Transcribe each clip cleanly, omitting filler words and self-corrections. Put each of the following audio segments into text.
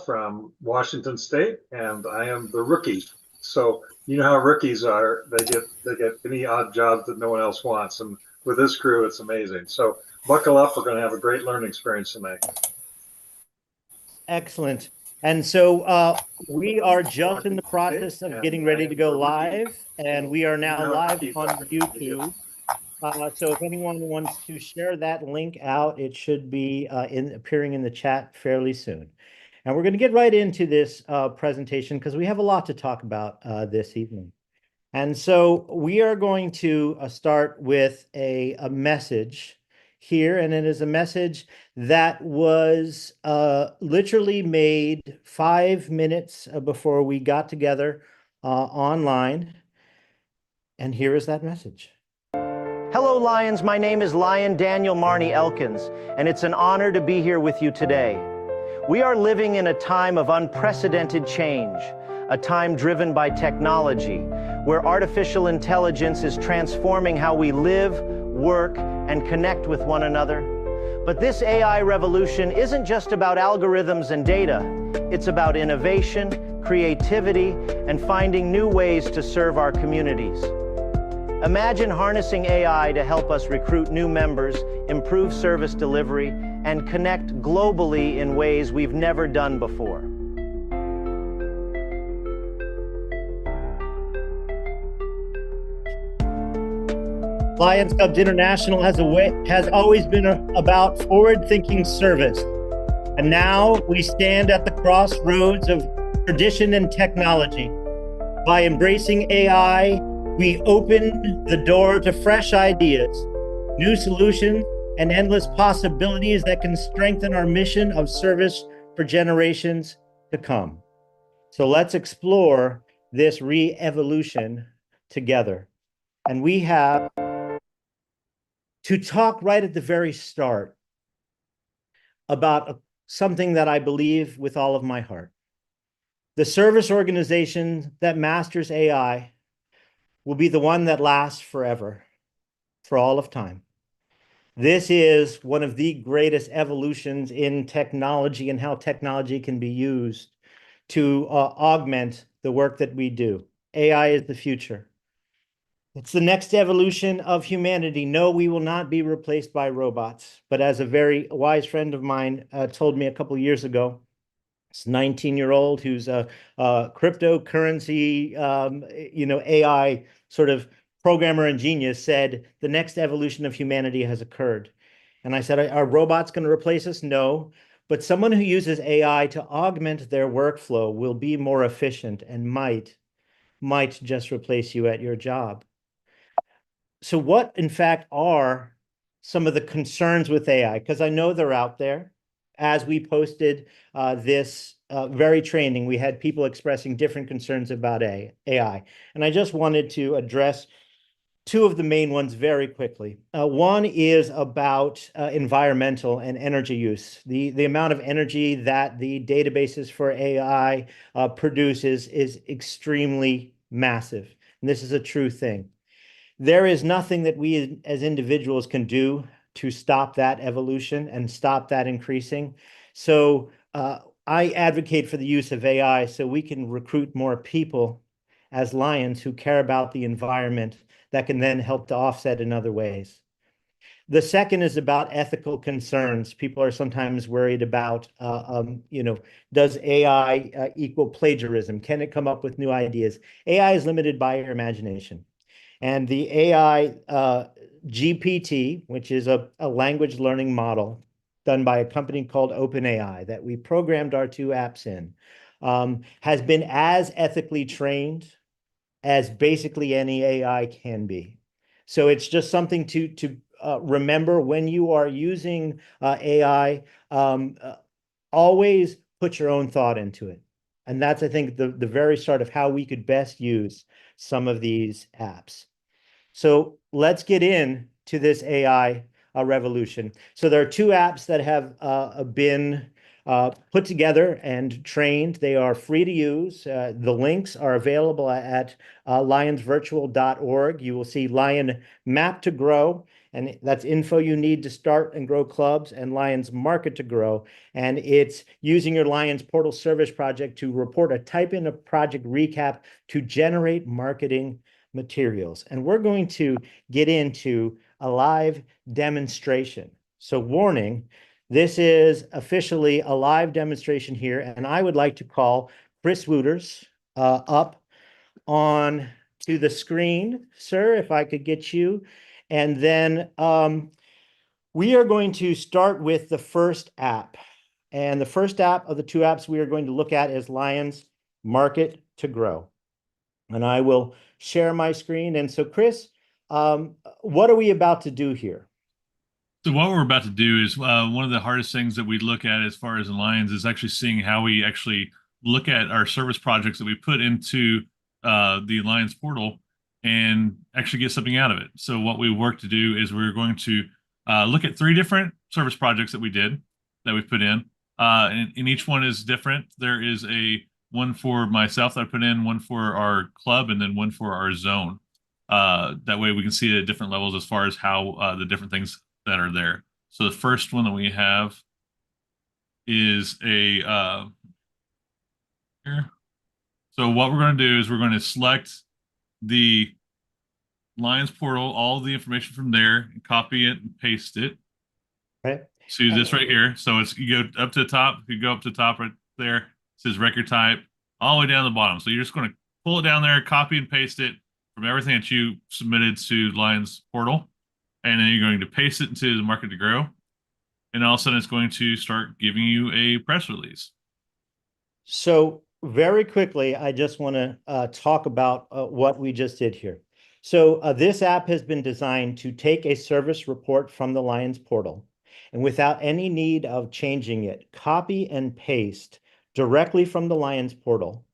from Washington State, and I am the rookie. So you know how rookies are; they get any odd job that no one else wants, and with this crew, it's amazing. So buckle up; we're going to have a great learning experience tonight. Excellent. And so we are just in the process of getting ready to go live, and we are now live on YouTube. So if anyone wants to share that link out, it should be appearing in the chat fairly soon. And we're going to get right into this presentation because we have a lot to talk about this evening. And so we are going to start with a message here, and it is a message that was literally made 5 minutes before we got together online. And here is that message. Hello, Lions. My name is Lion Daniel Marnie Elkins, and it's an honor to be here with you today. We are living in a time of unprecedented change, a time driven by technology, where artificial intelligence is transforming how we live, work, and connect with one another. But this AI revolution isn't just about algorithms and data. It's about innovation, creativity, and finding new ways to serve our communities. Imagine harnessing AI to help us recruit new members, improve service delivery, and connect globally in ways we've never done before. Lions Clubs International has always been about forward-thinking service. And now we stand at the crossroads of tradition and technology. By embracing AI, we open the door to fresh ideas, new solutions, and endless possibilities that can strengthen our mission of service for generations to come. So let's explore this re-evolution together. And we have to talk right at the very start about something that I believe with all of my heart. The service organization that masters AI will be the one that lasts forever, for all of time. This is one of the greatest evolutions in technology and how technology can be used to augment the work that we do. AI is the future. It's the next evolution of humanity. No, we will not be replaced by robots. But as a very wise friend of mine told me a couple of years ago, this 19-year-old who's a cryptocurrency, AI sort of programmer and genius, said, the next evolution of humanity has occurred. And I said, are robots going to replace us? No. But someone who uses AI to augment their workflow will be more efficient and might just replace you at your job. So what, in fact, are some of the concerns with AI? Because I know they're out there. As we posted this very training, we had people expressing different concerns about AI. And I just wanted to address two of the main ones very quickly. One is about environmental and energy use. The amount of energy that the databases for AI produces is extremely massive. And this is a true thing. There is nothing that we as individuals can do to stop that evolution and stop that increasing. So I advocate for the use of AI so we can recruit more people as Lions who care about the environment that can then help to offset in other ways. The second is about ethical concerns. People are sometimes worried about, does AI equal plagiarism? Can it come up with new ideas? AI is limited by your imagination. And the AI GPT, which is a language learning model done by a company called OpenAI that we programmed our two apps in, has been as ethically trained as basically any AI can be. So it's just something to remember when you are using AI, always put your own thought into it. And that's, I think, the very start of how we could best use some of these apps. So let's get into this AI revolution. So there are two apps that have been put together and trained. They are free to use. The links are available at lionsvirtual.org. You will see Lion Map to Grow and that's info you need to start and grow clubs and Lions Market to grow. And it's using your Lions Portal Service project to report a type in a project recap to generate marketing materials. And we're going to get into a live demonstration. So warning, this is officially a live demonstration here, and I would like to call Chris Wooters up on to the screen, sir, if I could get you. And then we are going to start with the first app. And the first app of the two apps we are going to look at is Lions Market to Grow. And I will share my screen. And so, Chris, what are we about to do here? So what we're about to do is one of the hardest things that we look at as far as Lions is actually seeing how we actually look at our service projects that we put into the Lions portal and actually get something out of it. So what we work to do is we're going to look at 3 different service projects that we did that we put in, and each one is different. There is a one for myself that I put in, one for our club, and then one for our zone. That way we can see it at different levels as far as how the different things that are there. So the first one that we have is a here. So what we're going to do is we're going to select the Lions portal, all the information from there, and copy it and paste it. Right. See this right here. So it's you go up to the top, you go up to the top right there. It says record type, all the way down to the bottom. So you're just going to pull it down there, copy and paste it from everything that you submitted to Lions portal. And then you're going to paste it into the Market to Grow. And all of a sudden it's going to start giving you a press release. So very quickly, I just want to talk about what we just did here. So this app has been designed to take a service report from the Lions portal and without any need of changing it, copy and paste directly from the Lions portal,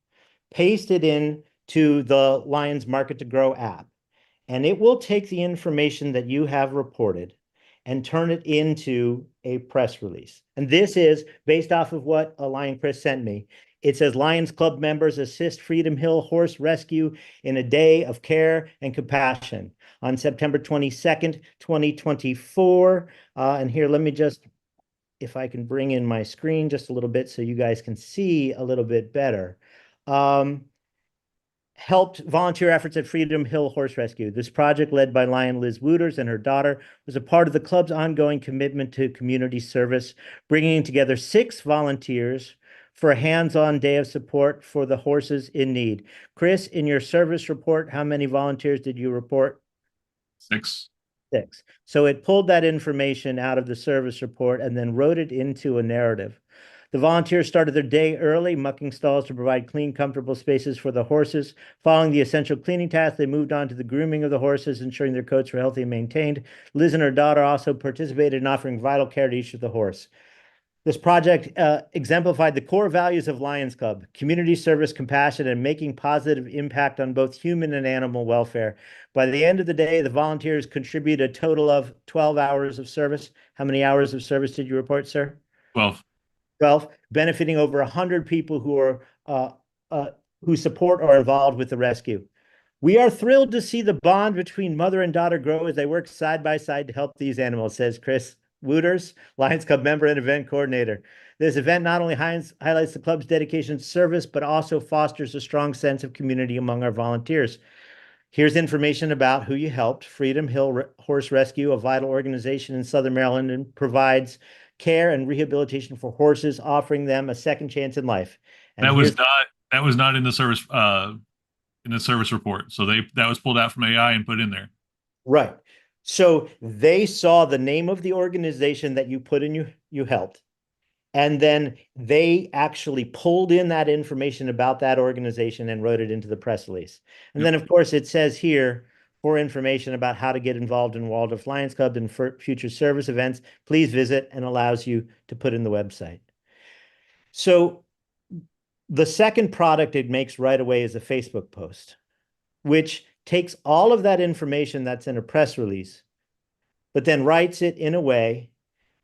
paste it in to the Lions Market to Grow app. And it will take the information that you have reported and turn it into a press release. And this is based off of what Lion Chris sent me. It says Lions Club members assist Freedom Hill Horse Rescue in a day of care and compassion on September 22nd, 2024. And here, let me just, if I can bring in my screen just a little bit so you guys can see a little bit better. Helped volunteer efforts at Freedom Hill Horse Rescue. This project, led by Lion Liz Wooters and her daughter, was a part of the club's ongoing commitment to community service, bringing together 6 volunteers for a hands-on day of support for the horses in need. Chris, in your service report, how many volunteers did you report? 6. 6. So it pulled that information out of the service report and then wrote it into a narrative. The volunteers started their day early, mucking stalls to provide clean, comfortable spaces for the horses. Following the essential cleaning tasks, they moved on to the grooming of the horses, ensuring their coats were healthy and maintained. Liz and her daughter also participated in offering vital care to each of the horse. This project exemplified the core values of Lions Club: community service, compassion, and making positive impact on both human and animal welfare. By the end of the day, the volunteers contributed a total of 12 hours of service. How many hours of service did you report, sir? 12. 12, benefiting over 100 people who are who support or are involved with the rescue. We are thrilled to see the bond between mother and daughter grow as they work side by side to help these animals, says Chris Wooters, Lions Club member and event coordinator. This event not only highlights the club's dedication to service, but also fosters a strong sense of community among our volunteers. Here's information about who you helped. Freedom Hill Horse Rescue, a vital organization in Southern Maryland, and provides care and rehabilitation for horses, offering them a second chance in life. And that was not in the service report. So that was pulled out from AI and put in there. Right. So they saw the name of the organization that you put in, you helped. And then they actually pulled in that information about that organization and wrote it into the press release. And then, of course, it says here, for information about how to get involved in Waldorf Lions Club and for future service events, please visit, and allows you to put in the website. So the second product it makes right away is a Facebook post, which takes all of that information that's in a press release, but then writes it in a way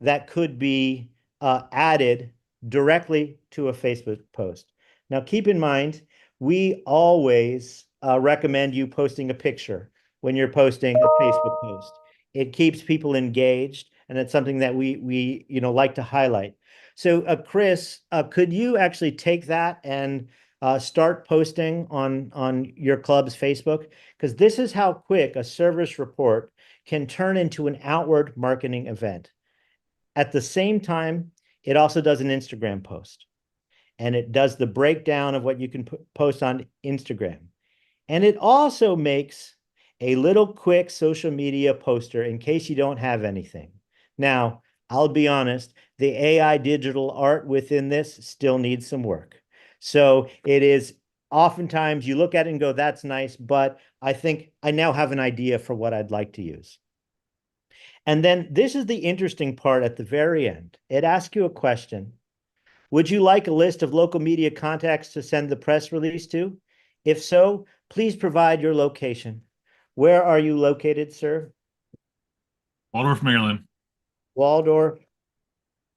that could be added directly to a Facebook post. Now, keep in mind, we always recommend you posting a picture when you're posting a Facebook post. It keeps people engaged, and it's something that we like to highlight. So, Chris, could you actually take that and start posting on your club's Facebook? Because this is how quick a service report can turn into an outward marketing event. At the same time, it also does an Instagram post, and it does the breakdown of what you can post on Instagram. And it also makes a little quick social media poster in case you don't have anything. Now, I'll be honest, the AI digital art within this still needs some work. So it is oftentimes you look at it and go, that's nice, but I think I now have an idea for what I'd like to use. And then this is the interesting part at the very end. It asks you a question. Would you like a list of local media contacts to send the press release to? If so, please provide your location. Where are you located, sir? Waldorf, Maryland. Waldorf,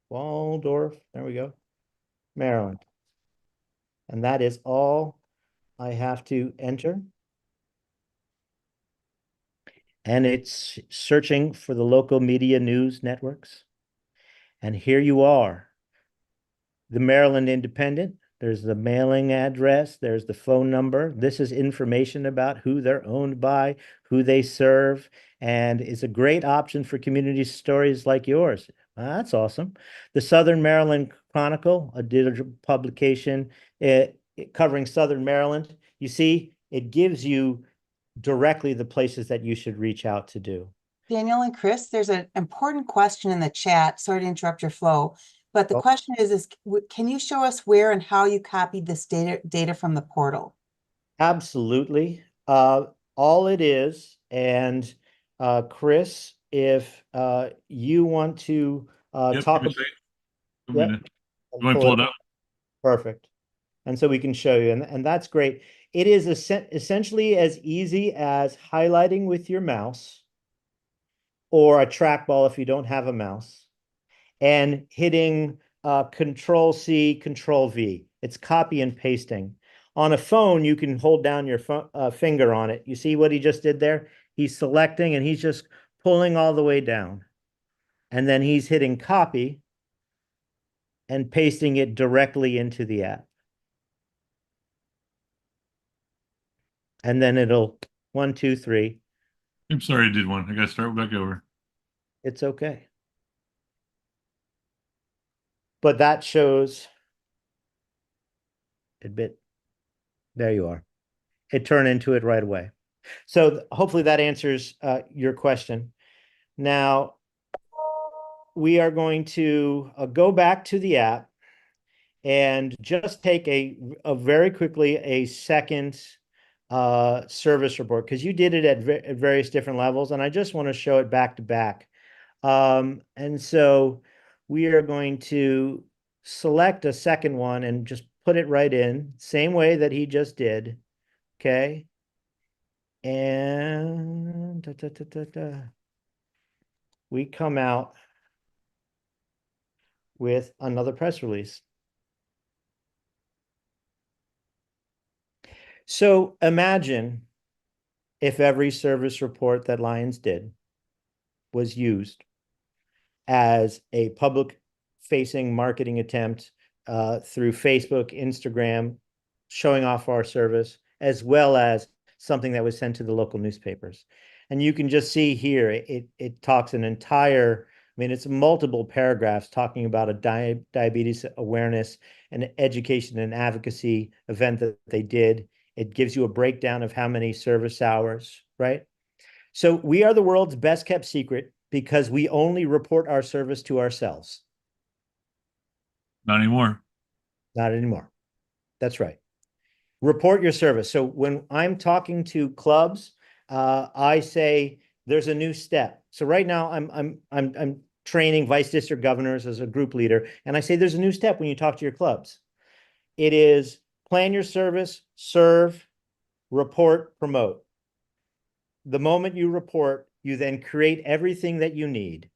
there we go, Maryland. And that is all I have to enter. And it's searching for the local media news networks. And here you are, the Maryland Independent. There's the mailing address. There's the phone number. This is information about who they're owned by, who they serve, and it's a great option for community stories like yours. That's awesome. The Southern Maryland Chronicle, a digital publication covering Southern Maryland. You see, it gives you directly the places that you should reach out to do. Daniel and Chris, there's an important question in the chat. Sorry to interrupt your flow, but the question is can you show us where and how you copied this data from the portal? Absolutely. All it is, and Chris, if you want to talk about You want to pull it up? Perfect. And so we can show you, and that's great. It is essentially as easy as highlighting with your mouse or a trackball if you don't have a mouse, and hitting Control C, Control V. It's copy and pasting. On a phone, you can hold down your finger on it. You see what he just did there? He's selecting and he's just pulling all the way down. And then he's hitting copy and pasting it directly into the app. And then it'll 1, 2, 3. I'm sorry I did one. I got to start back over. It's okay. But that shows a bit. There you are. It turned into it right away. So hopefully that answers your question. Now, we are going to go back to the app and just take a very quickly a second service report, because you did it at various different levels, and I just want to show it back to back. And so we are going to select a second one and just put it right in, same way that he just did. Okay. And we come out with another press release. So imagine if every service report that Lions did was used as a public-facing marketing attempt through Facebook, Instagram, showing off our service, as well as something that was sent to the local newspapers. And you can just see here, it talks an entire, I mean, it's multiple paragraphs talking about a diabetes awareness and education and advocacy event that they did. It gives you a breakdown of how many service hours, right? So we are the world's best kept secret because we only report our service to ourselves. Not anymore. Not anymore. That's right. Report your service. So when I'm talking to clubs, I say there's a new step. So right now I'm training vice district governors as a group leader, and I say there's a new step when you talk to your clubs. It is plan your service, serve, report, promote. The moment you report, you then create everything that you need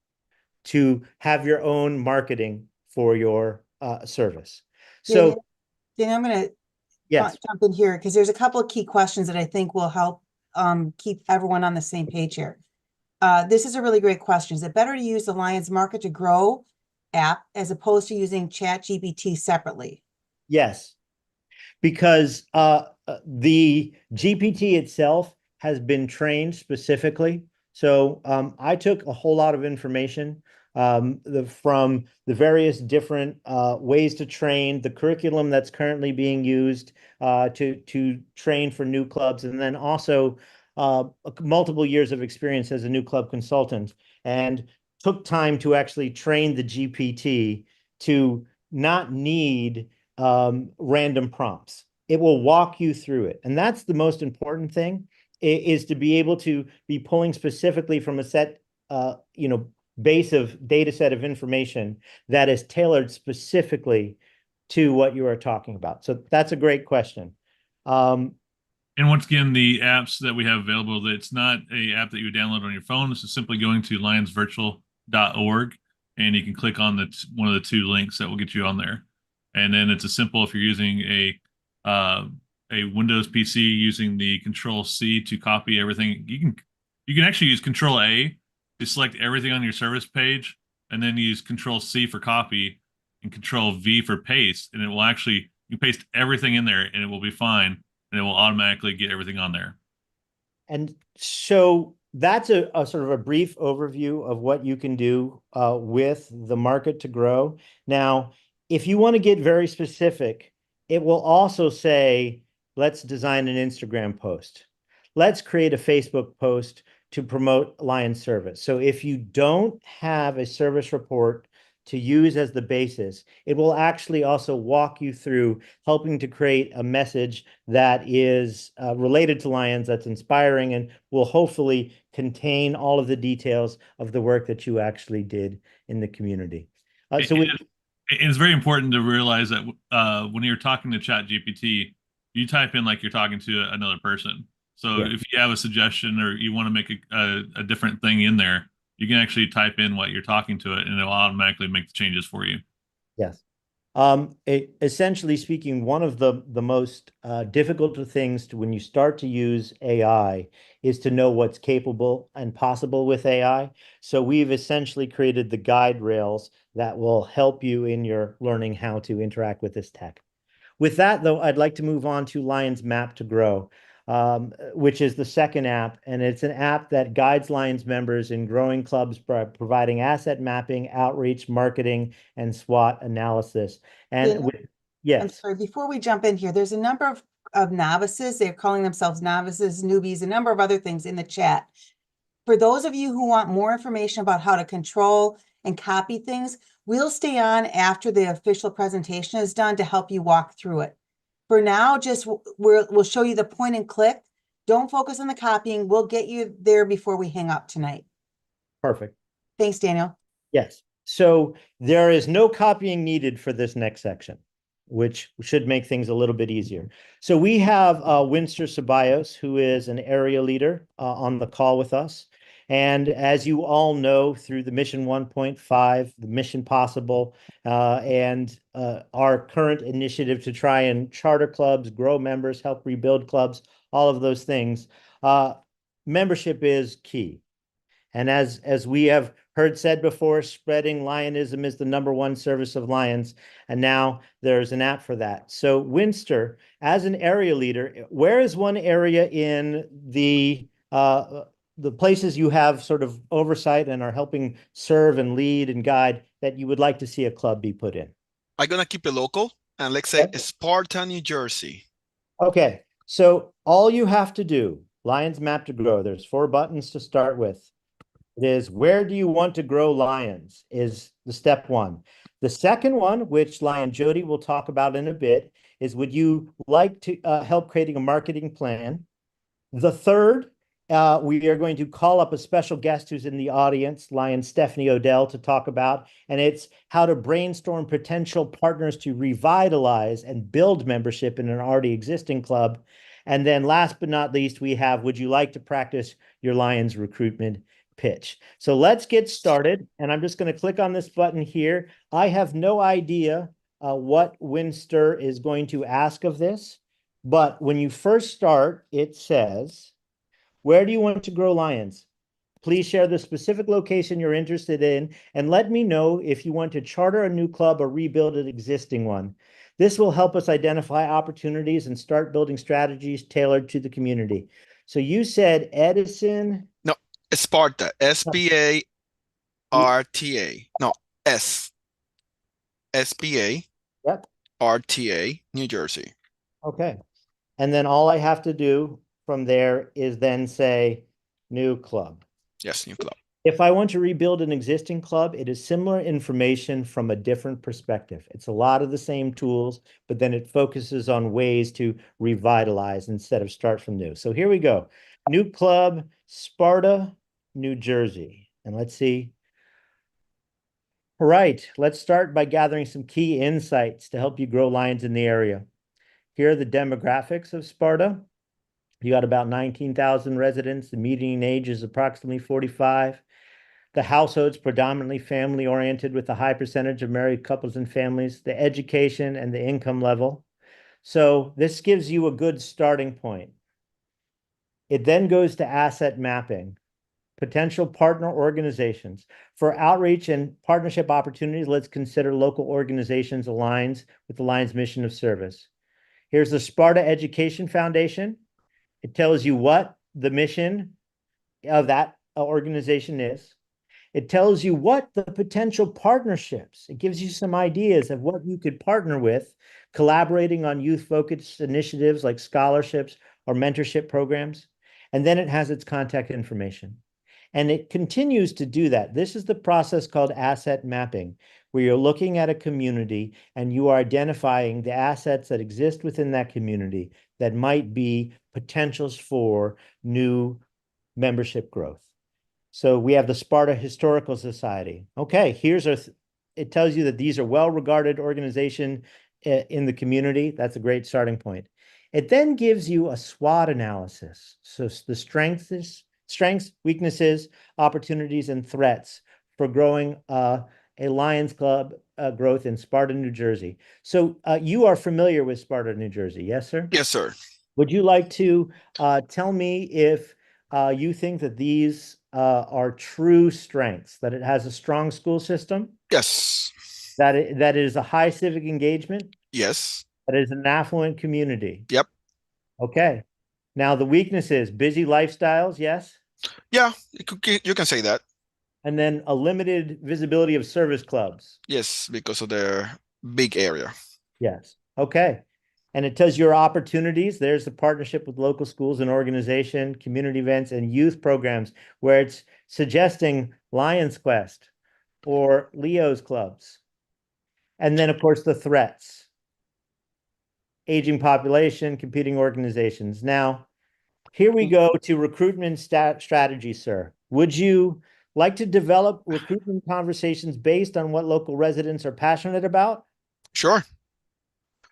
to have your own marketing for your service. So, Daniel, I'm going to yes, jump in here because there's a couple of key questions that I think will help keep everyone on the same page here. This is a really great question. Is it better to use the Lions Market to Grow app as opposed to using ChatGPT separately? Yes, because the GPT itself has been trained specifically. So I took a whole lot of information from the various different ways to train, the curriculum that's currently being used to train for new clubs, and then also multiple years of experience as a new club consultant, and took time to actually train the GPT to not need random prompts. It will walk you through it. And that's the most important thing, is to be able to be pulling specifically from a set, base of data set of information that is tailored specifically to what you are talking about. So that's a great question. And once again, the apps that we have available, it's not a app that you would download on your phone. This is simply going to lionsvirtual.org, and you can click on one of the two links that will get you on there. And then it's a simple, if you're using a Windows PC, using the Control C to copy everything. You can actually use Control A to select everything on your service page, and then use Control C for copy and Control V for paste, and it will actually, you paste everything in there and it will be fine, and it will automatically get everything on there. And so that's a sort of a brief overview of what you can do with the Market to Grow. Now, if you want to get very specific, it will also say, let's design an Instagram post. Let's create a Facebook post to promote Lions service. So if you don't have a service report to use as the basis, it will actually also walk you through helping to create a message that is related to Lions, that's inspiring, and will hopefully contain all of the details of the work that you actually did in the community. It's very important to realize that when you're talking to ChatGPT, you type in like you're talking to another person. So if you have a suggestion or you want to make a different thing in there, you can actually type in what you're talking to it, and it'll automatically make the changes for you. Yes. Essentially speaking, one of the most difficult things when you start to use AI is to know what's capable and possible with AI. So we've essentially created the guide rails that will help you in your learning how to interact with this tech. With that, though, I'd like to move on to Lions Map to Grow, which is the second app, and it's an app that guides Lions members in growing clubs by providing asset mapping, outreach, marketing, and SWOT analysis. And yes. I'm sorry, before we jump in here, there's a number of novices. They're calling themselves novices, newbies, a number of other things in the chat. For those of you who want more information about how to control and copy things, we'll stay on after the official presentation is done to help you walk through it. For now, just we'll show you the point and click. Don't focus on the copying. We'll get you there before we hang up tonight. Perfect. Thanks, Daniel. Yes. So there is no copying needed for this next section, which should make things a little bit easier. So we have Winston Ceballos, who is an area leader on the call with us. And as you all know, through the Mission 1.5, the Mission Possible, and our current initiative to try and charter clubs, grow members, help rebuild clubs, all of those things, membership is key. And as we have heard said before, spreading Lionism is the #1 service of Lions, and now there's an app for that. So Winston, as an area leader, where is one area in the places you have sort of oversight and are helping serve and lead and guide that you would like to see a club be put in? I'm gonna keep it local, and let's say Sparta, New Jersey. Okay, so all you have to do, Lions Map to Grow, there's 4 buttons to start with. It is, where do you want to grow Lions, is the step 1. The second one, which Lion Jody will talk about in a bit, is, would you like to help creating a marketing plan? The third, we are going to call up a special guest who's in the audience, Lion Stephanie Odell, to talk about, and it's how to brainstorm potential partners to revitalize and build membership in an already existing club. And then last but not least, we have, would you like to practice your Lions recruitment pitch? So let's get started. And I'm just going to click on this button here. I have no idea what Winston is going to ask of this, but when you first start, it says, where do you want to grow Lions? Please share the specific location you're interested in and let me know if you want to charter a new club or rebuild an existing one. This will help us identify opportunities and start building strategies tailored to the community. So you said Edison. No, Sparta, SPARTA. No, S, Yep. SPARTA, New Jersey. Okay. And then all I have to do from there is then say new club. Yes, new club. If I want to rebuild an existing club, it is similar information from a different perspective. It's a lot of the same tools, but then it focuses on ways to revitalize instead of start from new. So here we go. New club, Sparta, New Jersey. And let's see. All right, let's start by gathering some key insights to help you grow lions in the area. Here are the demographics of Sparta. You got about 19,000 residents. The median age is approximately 45. The household's predominantly family-oriented with a high percentage of married couples and families, the education and the income level. So this gives you a good starting point. It then goes to asset mapping, potential partner organizations. For outreach and partnership opportunities, let's consider local organizations aligns with the Lion's mission of service. Here's the Sparta Education Foundation. It tells you what the mission of that organization is. It tells you what the potential partnerships. It gives you some ideas of what you could partner with, collaborating on youth-focused initiatives like scholarships or mentorship programs. And then it has its contact information. And it continues to do that. This is the process called asset mapping, where you're looking at a community and you are identifying the assets that exist within that community that might be potentials for new membership growth. So we have the Sparta Historical Society. Okay, it tells you that these are well-regarded organization in the community. That's a great starting point. It then gives you a SWOT analysis. So the strengths, weaknesses, opportunities, and threats for growing a Lions Club growth in Sparta, New Jersey. So you are familiar with Sparta, New Jersey, yes, sir? Yes, sir. Would you like to tell me if you think that these are true strengths, that it has a strong school system, Yes. that it is a high civic engagement, Yes. that it is an affluent community? Yep. Okay. Now the weaknesses, busy lifestyles, yes? Yeah, you can say that. And then a limited visibility of service clubs. Yes, because of their big area. Yes. Okay. And it tells your opportunities. There's the partnership with local schools and organization, community events, and youth programs, where it's suggesting Lions Quest or Leo's clubs. And then, of course, the threats. Aging population, competing organizations. Now, here we go to recruitment strategy, sir. Would you like to develop recruitment conversations based on what local residents are passionate about? Sure.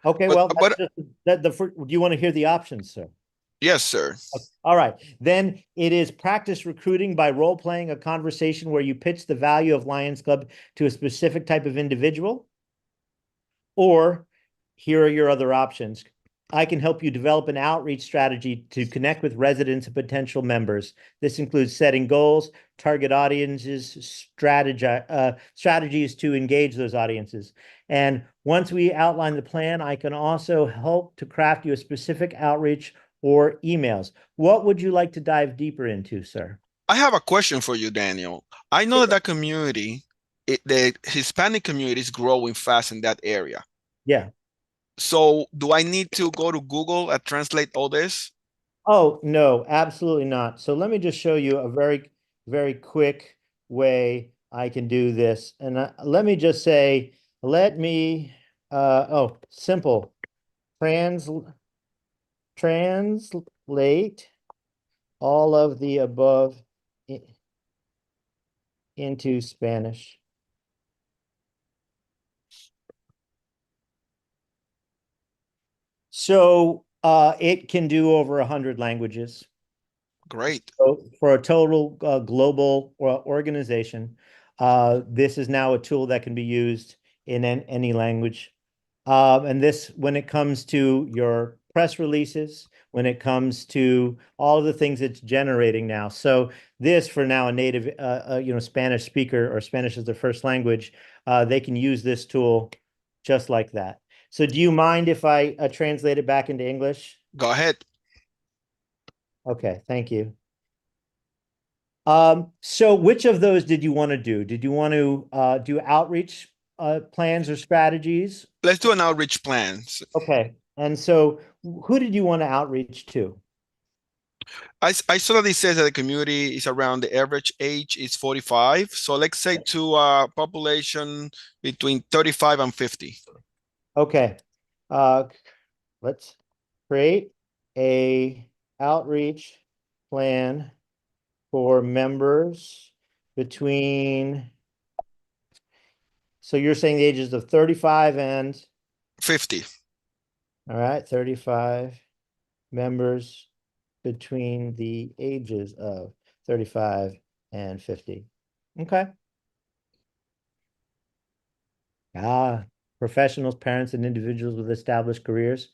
Okay, But- well, but- do you want to hear the options, sir? Yes, sir. All right. Then it is practice recruiting by role playing a conversation where you pitch the value of Lions Club to a specific type of individual. Or here are your other options. I can help you develop an outreach strategy to connect with residents and potential members. This includes setting goals, target audiences, strategies to engage those audiences. And once we outline the plan, I can also help to craft you a specific outreach or emails. What would you like to dive deeper into, sir? I have a question for you, Daniel. I know that community, the Hispanic community is growing fast in that area. Yeah. So do I need to go to Google and translate all this? Oh, no, absolutely not. So let me just show you a very, very quick way I can do this. And let me just say, simple. Translate all of the above into Spanish. So it can do over 100 languages. Great. So for a total global organization, this is now a tool that can be used in any language. And this, when it comes to your press releases, when it comes to all of the things it's generating now. So this, for now, a native, Spanish speaker or Spanish as their first language, they can use this tool just like that. So do you mind if I translate it back into English? Go ahead. Okay, thank you. So which of those did you want to do? Did you want to do outreach plans or strategies? Let's do an outreach plan. Okay. And so who did you want to outreach to? I saw that it says that the community is around the average age is 45. So let's say to population between 35 and 50. Okay. Let's create a outreach plan for members between, so you're saying the ages of 35 and 50. all right, 35 members between the ages of 35 and 50. Okay. Professionals, parents, and individuals with established careers.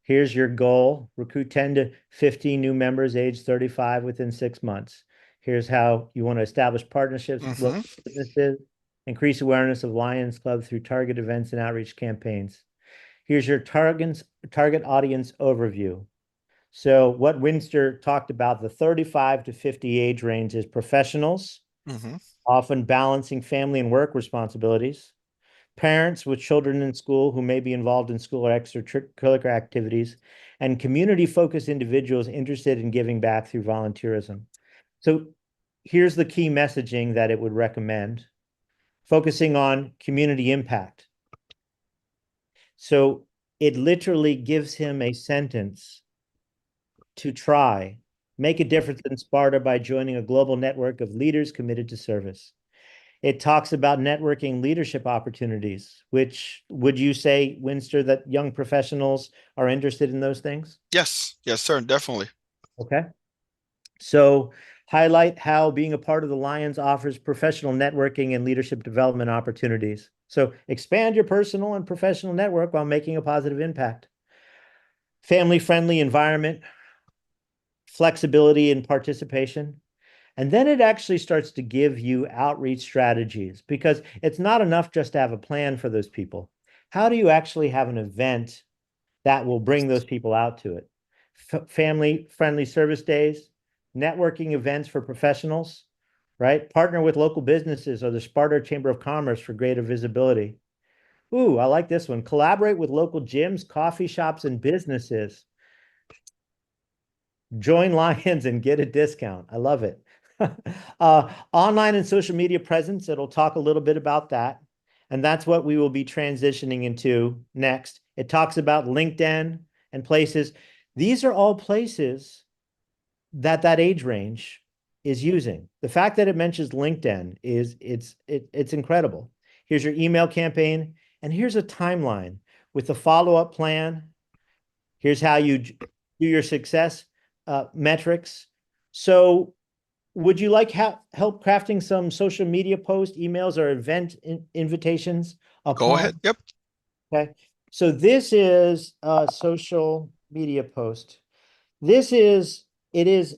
Here's your goal: recruit 10 to 15 new members aged 35 within 6 months. Here's how you want to establish partnerships with local businesses, increase awareness of Lions Club through target events and outreach campaigns. Here's your target audience overview. So what Winster talked about, the 35 to 50 age range, is professionals, often balancing family and work responsibilities, parents with children in school who may be involved in school or extracurricular activities, and community-focused individuals interested in giving back through volunteerism. So here's the key messaging that it would recommend: focusing on community impact. So it literally gives him a sentence to try: make a difference in Sparta by joining a global network of leaders committed to service. It talks about networking leadership opportunities, which, would you say, Winster, that young professionals are interested in those things? Yes, sir, definitely. Okay. So highlight how being a part of the Lions offers professional networking and leadership development opportunities. So expand your personal and professional network while making a positive impact. Family-friendly environment, flexibility and participation. And then it actually starts to give you outreach strategies, because it's not enough just to have a plan for those people. How do you actually have an event that will bring those people out to it? Family-friendly service days, networking events for professionals, right? Partner with local businesses or the Sparta Chamber of Commerce for greater visibility. Ooh, I like this one. Collaborate with local gyms, coffee shops, and businesses. Join Lions and get a discount. I love it. Online and social media presence, it'll talk a little bit about that. And that's what we will be transitioning into next. It talks about LinkedIn and places. These are all places that age range is using. The fact that it mentions LinkedIn it's incredible. Here's your email campaign, and here's a timeline with a follow-up plan. Here's how you do your success metrics. So would you like help crafting some social media posts, emails, or event invitations? Go ahead. Yep. Okay. So this is a social media post. It is,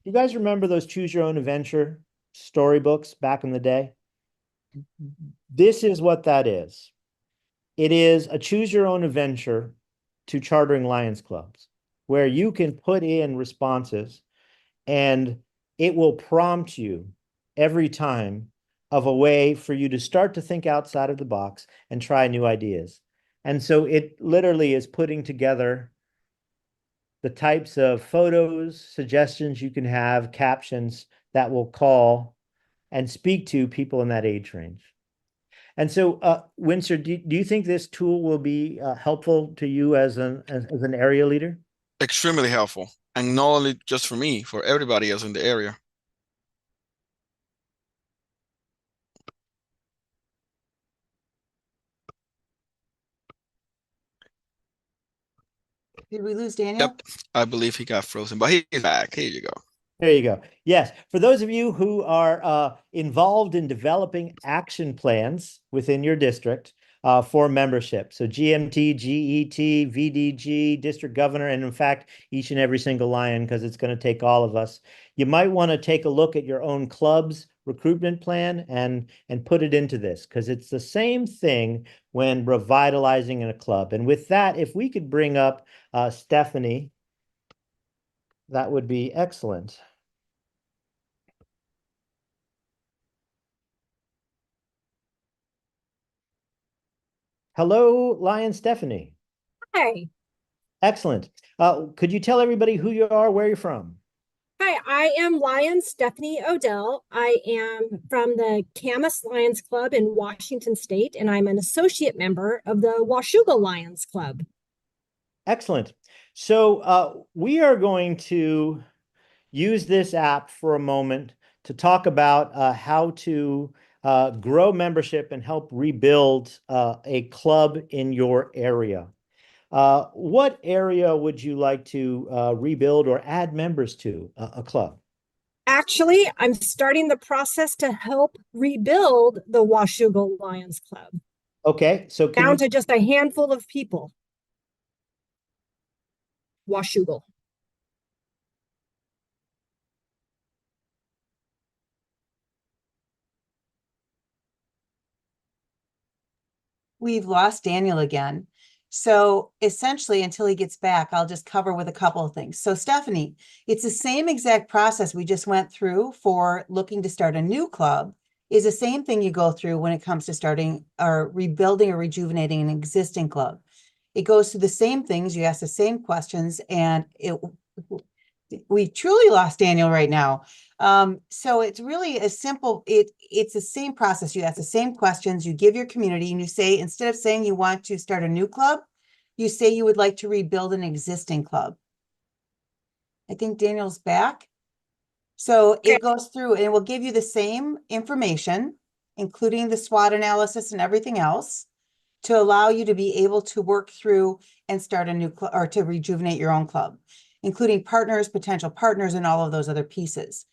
you guys remember those choose your own adventure storybooks back in the day? This is what that is. It is a choose your own adventure to chartering Lions clubs, where you can put in responses and it will prompt you every time of a way for you to start to think outside of the box and try new ideas. And so it literally is putting together the types of photos, suggestions you can have, captions that will call and speak to people in that age range. And so, Windsor, do you think this tool will be helpful to you as an area leader? Extremely helpful. And not only just for me, for everybody else in the area. Did we lose Daniel? Yep. I believe he got frozen, but he's back. Here you go. There you go. Yes. For those of you who are involved in developing action plans within your district, for membership. So GMT, GET, VDG, district governor, and in fact, each and every single Lion, because it's going to take all of us. You might want to take a look at your own club's recruitment plan and put it into this, because it's the same thing when revitalizing in a club. And with that, if we could bring up Stephanie, that would be excellent. Hello, Lion Stephanie. Hi. Excellent. Could you tell everybody who you are, where you're from? Hi, I am Lion Stephanie Odell. I am from the Camas Lions Club in Washington State, and I'm an associate member of the Washougal Lions Club. Excellent. So we are going to use this app for a moment to talk about how to grow membership and help rebuild a club in your area. What area would you like to rebuild or add members to a club? Actually, I'm starting the process to help rebuild the Washougal Lions Club. Okay, so down to just a handful of people. Washougal. We've lost Daniel again. So essentially, until he gets back, I'll just cover with a couple of things. So Stephanie, it's the same exact process we just went through for looking to start a new club, is the same thing you go through when it comes to starting or rebuilding or rejuvenating an existing club. It goes through the same things, you ask the same questions, and we truly lost Daniel right now. So it's really a simple, it's the same process. You ask the same questions, you give your community, and you say, instead of saying you want to start a new club, you say you would like to rebuild an existing club. I think Daniel's back. So it goes through and it will give you the same information, including the SWOT analysis and everything else, to allow you to be able to work through and start a new club or to rejuvenate your own club, including partners, potential partners, and all of those other pieces.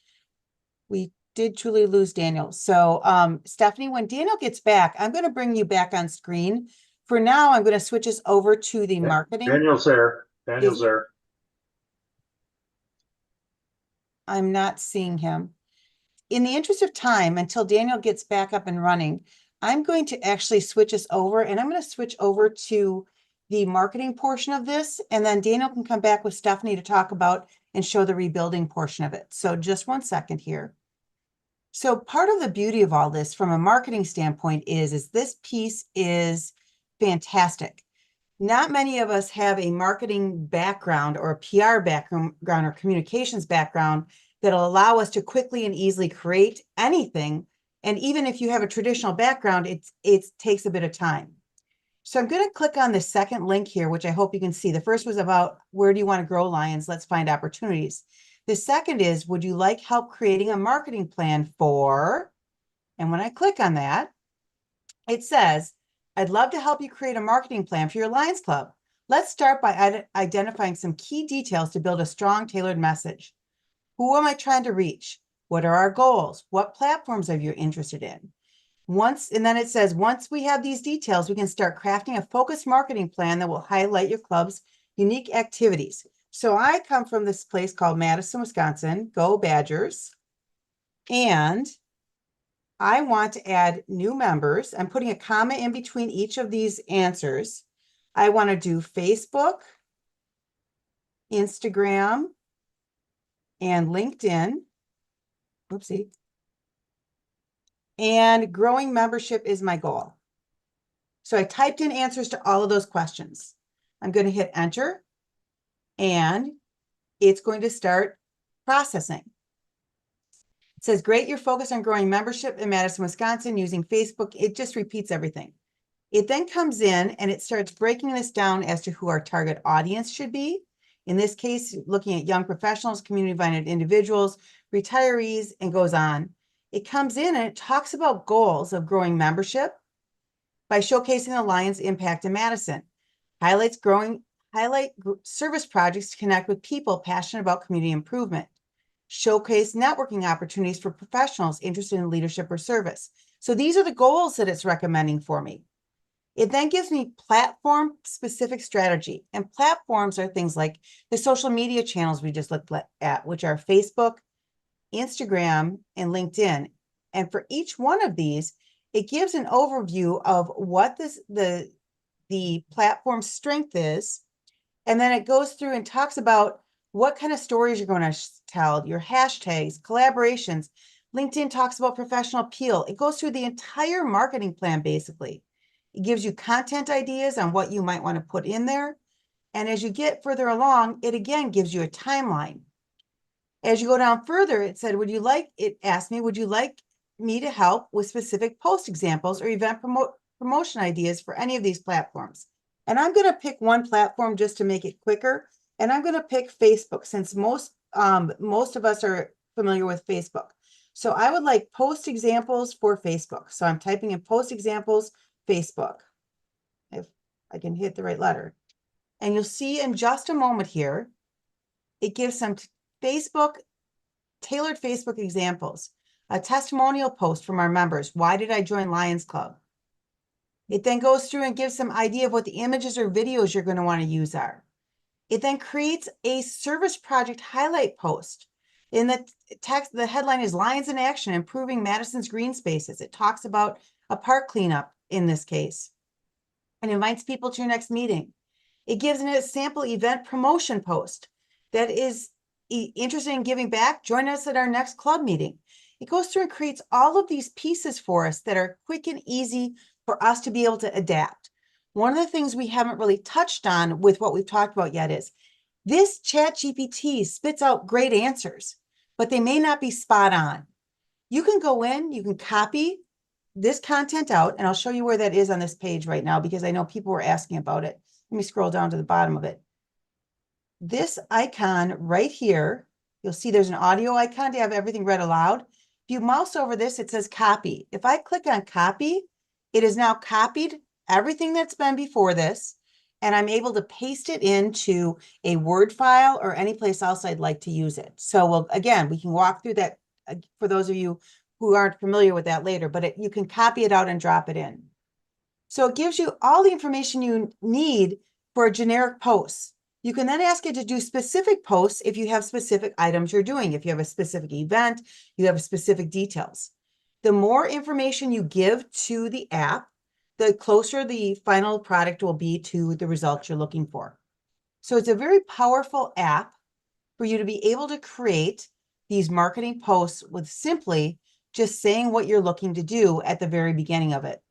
We did truly lose Daniel. So Stephanie, when Daniel gets back, I'm going to bring you back on screen. For now, I'm going to switch us over to the marketing. Daniel's there. Daniel's there. I'm not seeing him. In the interest of time, until Daniel gets back up and running, I'm going to actually switch us over, and I'm going to switch over to the marketing portion of this, and then Daniel can come back with Stephanie to talk about and show the rebuilding portion of it. So just 1 second here. So part of the beauty of all this from a marketing standpoint is this piece is fantastic. Not many of us have a marketing background or a PR background or communications background that'll allow us to quickly and easily create anything. And even if you have a traditional background, it takes a bit of time. So I'm going to click on the second link here, which I hope you can see. The first was about where do you want to grow Lions? Let's find opportunities. The second is, would you like help creating a marketing plan for? And when I click on that, it says, I'd love to help you create a marketing plan for your Lions Club. Let's start by identifying some key details to build a strong, tailored message. Who am I trying to reach? What are our goals? What platforms are you interested in? And then it says, once we have these details, we can start crafting a focused marketing plan that will highlight your club's unique activities. So I come from this place called Madison, Wisconsin, go Badgers. And I want to add new members. I'm putting a comma in between each of these answers. I want to do Facebook, Instagram, and LinkedIn. Oopsie. And growing membership is my goal. So I typed in answers to all of those questions. I'm going to hit enter, and it's going to start processing. It says, great, you're focused on growing membership in Madison, Wisconsin using Facebook. It just repeats everything. It then comes in and it starts breaking this down as to who our target audience should be. In this case, looking at young professionals, community-minded individuals, retirees, and goes on. It comes in and it talks about goals of growing membership by showcasing the Lions' impact in Madison. Highlight service projects to connect with people passionate about community improvement. Showcase networking opportunities for professionals interested in leadership or service. So these are the goals that it's recommending for me. It then gives me platform specific strategy, and platforms are things like the social media channels we just looked at, which are Facebook, Instagram, and LinkedIn. And for each one of these, it gives an overview of what the platform's strength is. And then it goes through and talks about what kind of stories you're going to tell, your hashtags, collaborations. LinkedIn talks about professional appeal. It goes through the entire marketing plan, basically. It gives you content ideas on what you might want to put in there. And as you get further along, it again gives you a timeline. As you go down further, it said, it asked me, would you like me to help with specific post examples or event promotion ideas for any of these platforms? And I'm going to pick one platform just to make it quicker. And I'm going to pick Facebook, since most of us are familiar with Facebook. So I would like post examples for Facebook. So I'm typing in post examples, Facebook, if I can hit the right letter. And you'll see in just a moment here, it gives some tailored Facebook examples, a testimonial post from our members. Why did I join Lions Club? It then goes through and gives some idea of what the images or videos you're going to want to use are. It then creates a service project highlight post. In the text, the headline is Lions in Action, Improving Madison's Green Spaces. It talks about a park cleanup in this case and invites people to your next meeting. It gives a sample event promotion post that is interested in giving back. Join us at our next club meeting. It goes through and creates all of these pieces for us that are quick and easy for us to be able to adapt. One of the things we haven't really touched on with what we've talked about yet is this chat GPT spits out great answers, but they may not be spot on. You can go in, you can copy this content out, and I'll show you where that is on this page right now, because I know people were asking about it. Let me scroll down to the bottom of it. This icon right here, you'll see there's an audio icon to have everything read aloud. If you mouse over this, it says copy. If I click on copy, it is now copied everything that's been before this, and I'm able to paste it into a Word file or any place else I'd like to use it. So again, we can walk through that for those of you who aren't familiar with that later, but you can copy it out and drop it in. So it gives you all the information you need for a generic post. You can then ask it to do specific posts if you have specific items you're doing. If you have a specific event, you have specific details. The more information you give to the app, the closer the final product will be to the results you're looking for. So it's a very powerful app for you to be able to create these marketing posts with simply just saying what you're looking to do at the very beginning of it.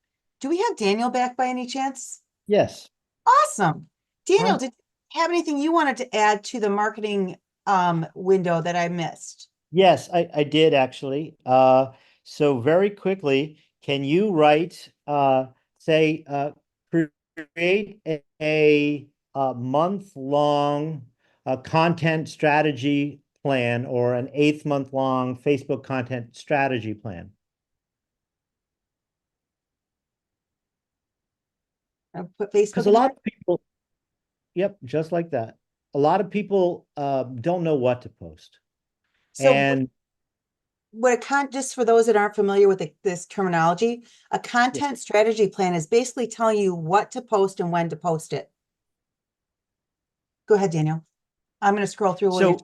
Do we have Daniel back by any chance? Yes. Awesome. Daniel, Hi. did you have anything you wanted to add to the marketing window that I missed? Yes, I did actually. So very quickly, can you write, say, create a month-long content strategy plan or an 8-month-long Facebook content strategy plan? I'll put Facebook Because a in lot there. of people, yep, just like that. A lot of people don't know what to post. So And just for those that aren't familiar with this terminology, a content strategy plan is basically telling you what to post and when to post it. Go ahead, Daniel. I'm going to scroll through. so,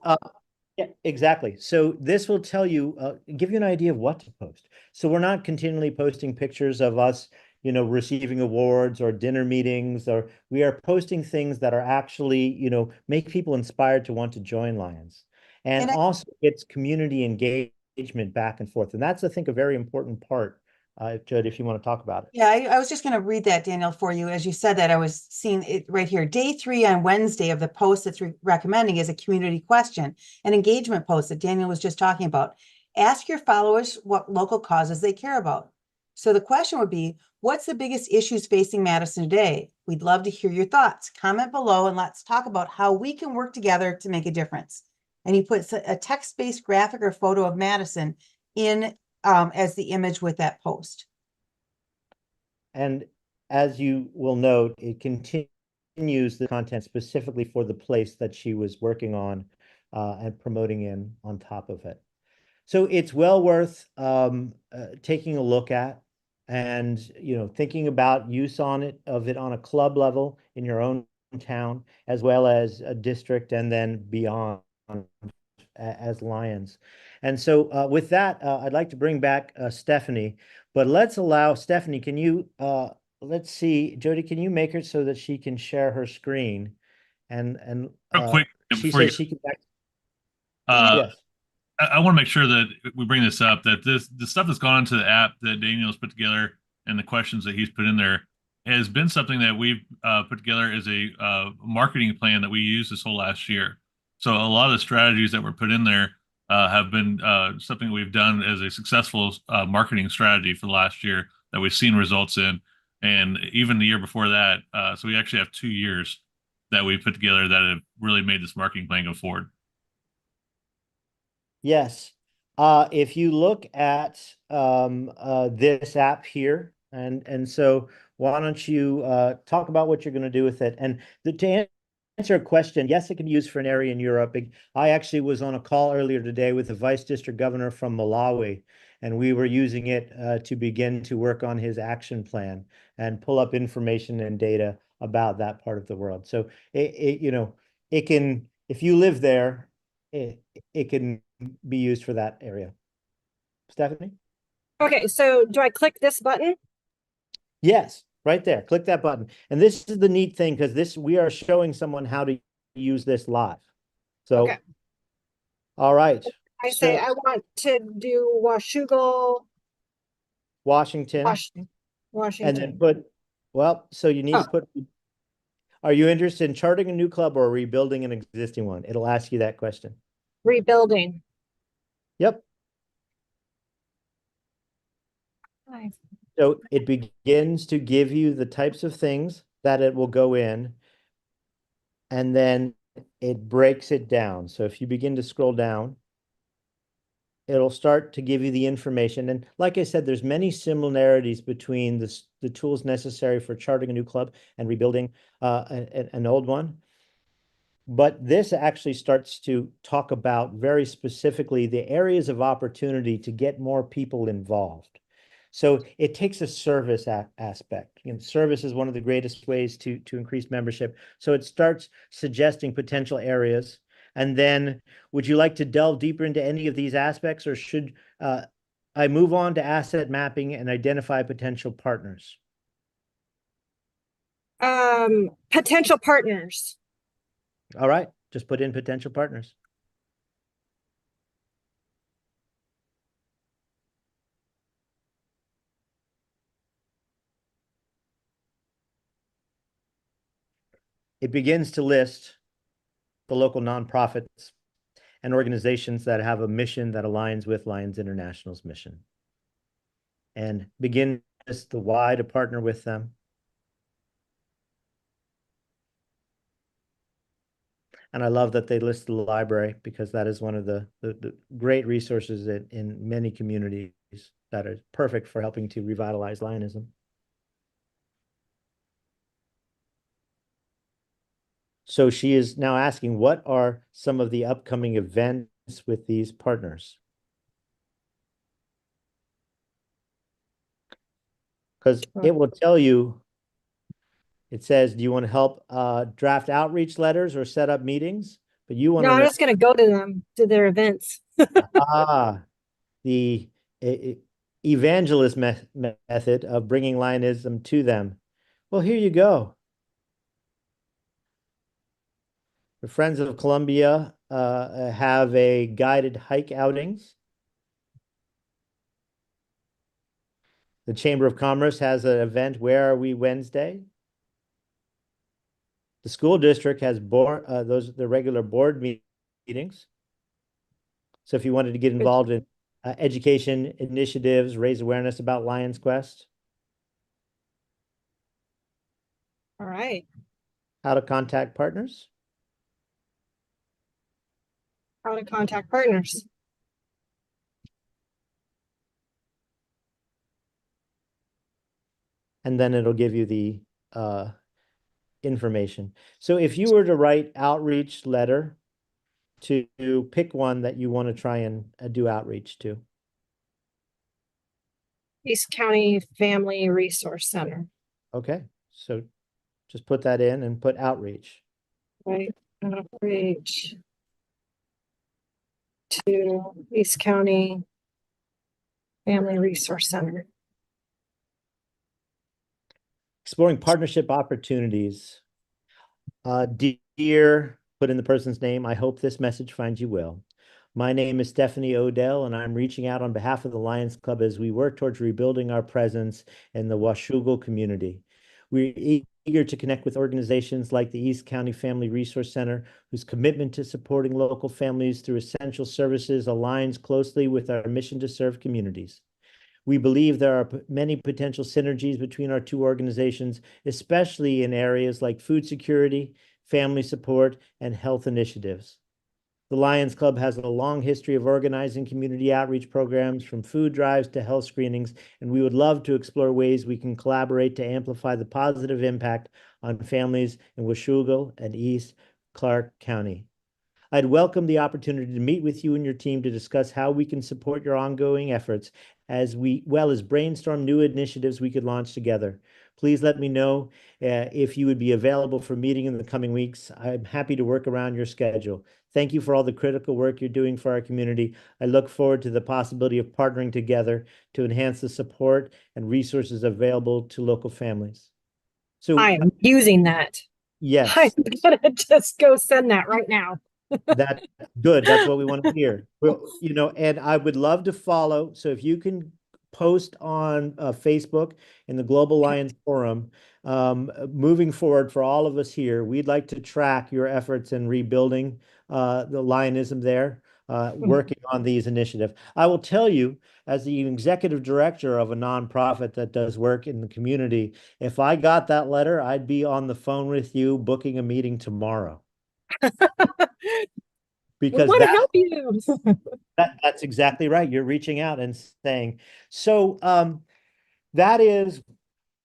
yeah, exactly. So this will tell you, give you an idea of what to post. So we're not continually posting pictures of us, receiving awards or dinner meetings, or we are posting things that are actually, make people inspired to want to join Lions. And And I, also it's community engagement back and forth. And that's, I think, a very important part, Judd, if you want to talk about it. yeah, I was just going to read that, Daniel, for you. As you said that, I was seeing it right here. Day 3 on Wednesday of the post that's recommending is a community question, an engagement post that Daniel was just talking about. Ask your followers what local causes they care about. So the question would be, what's the biggest issues facing Madison today? We'd love to hear your thoughts. Comment below and let's talk about how we can work together to make a difference. And he puts a text-based graphic or photo of Madison in as the image with that post. And as you will note, it continues the content specifically for the place that she was working on and promoting in on top of it. So it's well worth taking a look at. and thinking about use of it on a club level in your own town, as well as a district and then beyond as Lions. And so with that, I'd like to bring back Stephanie, but let's allow Stephanie, can you, let's see, Jody, can you make her so that she can share her screen? And Real quick, she before you, says she can back. uh, Yes. I want to make sure that we bring this up, that the stuff that's gone into the app that Daniel's put together and the questions that he's put in there has been something that we've put together as a marketing plan that we used this whole last year. So a lot of the strategies that were put in there have been something we've done as a successful marketing strategy for the last year that we've seen results in, and even the year before that. So we actually have 2 years that we put together that have really made this marketing plan go forward. Yes. If you look at this app here, and so why don't you talk about what you're going to do with it? And to answer a question, yes, it can be used for an area in Europe. I actually was on a call earlier today with the vice district governor from Malawi, and we were using it to begin to work on his action plan and pull up information and data about that part of the world. So it can, if you live there, it can be used for that area. Stephanie? Okay, so do I click this button? Yes, right there. Click that button. And this is the neat thing, because we are showing someone how to use this live. So, Okay. all right. I say I want to do Washougal, Washington. And Washington. then so you need to put, are you interested in charting a new club or rebuilding an existing one? It'll ask you that question. Rebuilding. Yep. Nice. So it begins to give you the types of things that it will go in, and then it breaks it down. So if you begin to scroll down, it'll start to give you the information. And like I said, there's many similarities between the tools necessary for charting a new club and rebuilding an old one. But this actually starts to talk about very specifically the areas of opportunity to get more people involved. So it takes a service aspect. Service is one of the greatest ways to increase membership. So it starts suggesting potential areas. And then, would you like to delve deeper into any of these aspects, or should I move on to asset mapping and identify potential partners? Potential partners. All right, just put in potential partners. It begins to list the local nonprofits and organizations that have a mission that aligns with Lions International's mission, and begin the why to partner with them. And I love that they list the library, because that is one of the great resources in many communities that are perfect for helping to revitalize Lionism. So she is now asking, what are some of the upcoming events with these partners? Because it will tell you, it says, do you want to help draft outreach letters or set up meetings? But you want No, to I'm know, just going to go to them, to their events. the evangelist method of bringing Lionism to them. Well, here you go. The Friends of Columbia have a guided hike outings. The Chamber of Commerce has an event, Where Are We Wednesday? The school district has the regular board meetings. So if you wanted to get involved in education initiatives, raise awareness about Lions Quest. All right. How to contact partners. How to contact partners. And then it'll give you the information. So if you were to write outreach letter, to pick one that you want to try and do outreach to. East County Family Resource Center, Okay, so just put that in and put outreach. right? Outreach to East County Family Resource Center. Exploring partnership opportunities. Dear, put in the person's name. I hope this message finds you well. My name is Stephanie Odell, and I'm reaching out on behalf of the Lions Club as we work towards rebuilding our presence in the Washougal community. We're eager to connect with organizations like the East County Family Resource Center, whose commitment to supporting local families through essential services aligns closely with our mission to serve communities. We believe there are many potential synergies between our two organizations, especially in areas like food security, family support, and health initiatives. The Lions Club has a long history of organizing community outreach programs from food drives to health screenings, and we would love to explore ways we can collaborate to amplify the positive impact on families in Washougal and East Clark County. I'd welcome the opportunity to meet with you and your team to discuss how we can support your ongoing efforts as well as brainstorm new initiatives we could launch together. Please let me know if you would be available for meeting in the coming weeks. I'm happy to work around your schedule. Thank you for all the critical work you're doing for our community. I look forward to the possibility of partnering together to enhance the support and resources available to local families. So, I am using that. yes. I'm gonna just go send that right now. That's good. That's what we want to hear. Well, and I would love to follow. So if you can post on Facebook in the Global Lions Forum, moving forward for all of us here, we'd like to track your efforts in rebuilding the Lionism there, working on these initiatives. I will tell you, as the executive director of a nonprofit that does work in the community, if I got that letter, I'd be on the phone with you booking a meeting tomorrow. We Because want to help you. that's exactly right. You're reaching out and saying, so that is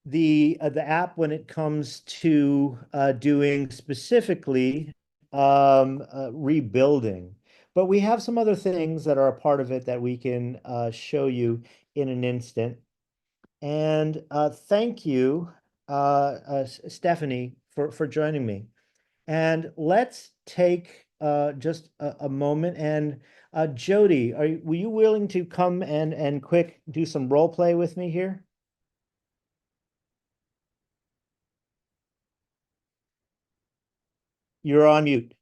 the app when it comes to doing specifically rebuilding. But we have some other things that are a part of it that we can show you in an instant. And thank you, Stephanie, for joining me. And let's take just a moment. And Jody, were you willing to come and quick do some role play with me here? You're on mute.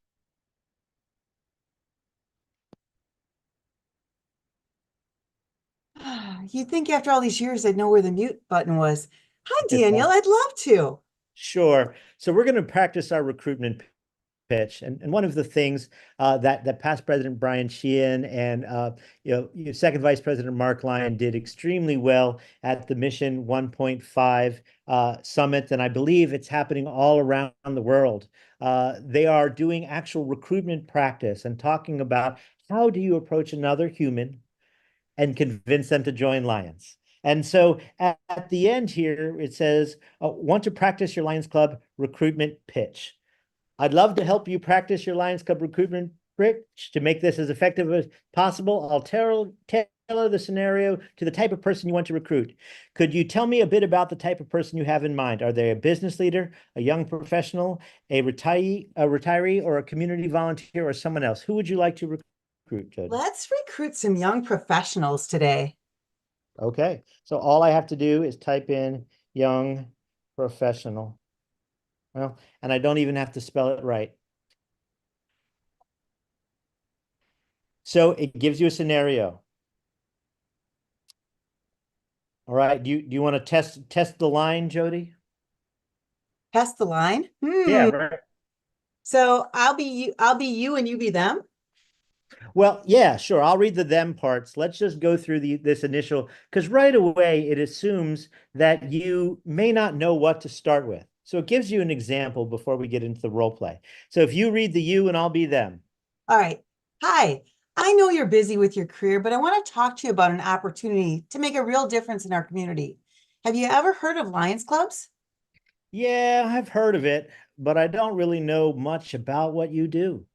You'd think after all these years I'd know where the mute button was. Hi, It's Daniel. I'd love to. Sure. So we're going to practice our recruitment pitch. And one of the things that past President Brian Sheehan and Second Vice President Mark Lyon did extremely well at the Mission 1.5 summit, and I believe it's happening all around the world. They are doing actual recruitment practice and talking about how do you approach another human and convince them to join Lions. And so at the end here, it says, want to practice your Lions Club recruitment pitch. I'd love to help you practice your Lions Club recruitment pitch to make this as effective as possible. I'll tailor the scenario to the type of person you want to recruit. Could you tell me a bit about the type of person you have in mind? Are they a business leader, a young professional, a retiree, or a community volunteer, or someone else? Who would you like to recruit, Jody? Let's recruit some young professionals today. Okay, so all I have to do is type in young professional. Well, and I don't even have to spell it right. So it gives you a scenario. All right, do you want to test the line, Jody? Test the line. Yeah, right. So I'll be you and you be them. Well, yeah, sure. I'll read the them parts. Let's just go through this initial, because right away it assumes that you may not know what to start with. So it gives you an example before we get into the role play. So if you read the you and I'll be them. All right. Hi, I know you're busy with your career, but I want to talk to you about an opportunity to make a real difference in our community. Have you ever heard of Lions Clubs? Yeah, I've heard of it, but I don't really know much about what you do.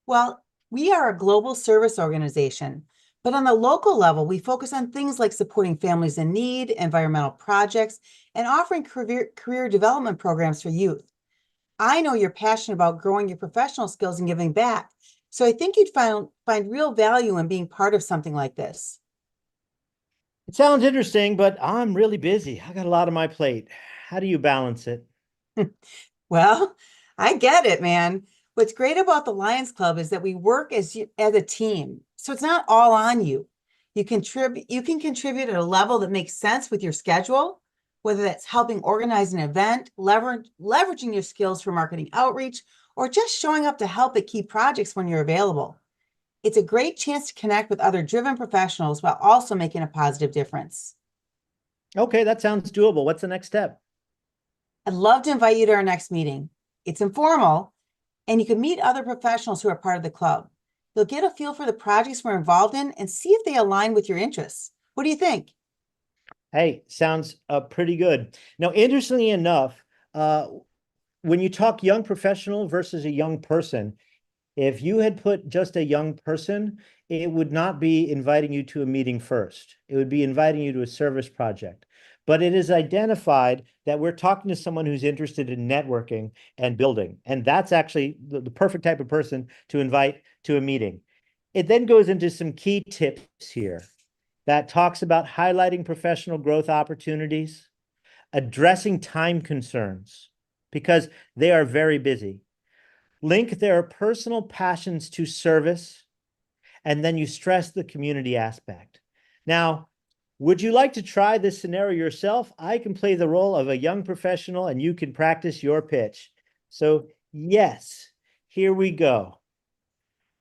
Well, we are a global service organization But on the local level, we focus on things like supporting families in need, environmental projects, and offering career development programs for youth. I know you're passionate about growing your professional skills and giving back. So I think you'd find real value in being part of something like this. It sounds interesting, but I'm really busy. I got a lot on my plate. How do you balance it? Well, I get it, man. What's great about the Lions Club is that we work as a team. So it's not all on you. You can contribute at a level that makes sense with your schedule, whether that's helping organize an event, leveraging your skills for marketing outreach, or just showing up to help at key projects when you're available. It's a great chance to connect with other driven professionals while also making a positive difference. Okay, that sounds doable. What's the next step? I'd love to invite you to our next meeting. It's informal, and you can meet other professionals who are part of the club. You'll get a feel for the projects we're involved in and see if they align with your interests. What do you think? Hey, sounds pretty good. Now, interestingly enough, when you talk young professional versus a young person, if you had put just a young person, it would not be inviting you to a meeting first. It would be inviting you to a service project. But it is identified that we're talking to someone who's interested in networking and building. And that's actually the perfect type of person to invite to a meeting. It then goes into some key tips here that talks about highlighting professional growth opportunities, addressing time concerns, because they are very busy. Link their personal passions to service, and then you stress the community aspect. Now, would you like to try this scenario yourself? I can play the role of a young professional and you can practice your pitch. So yes, here we go.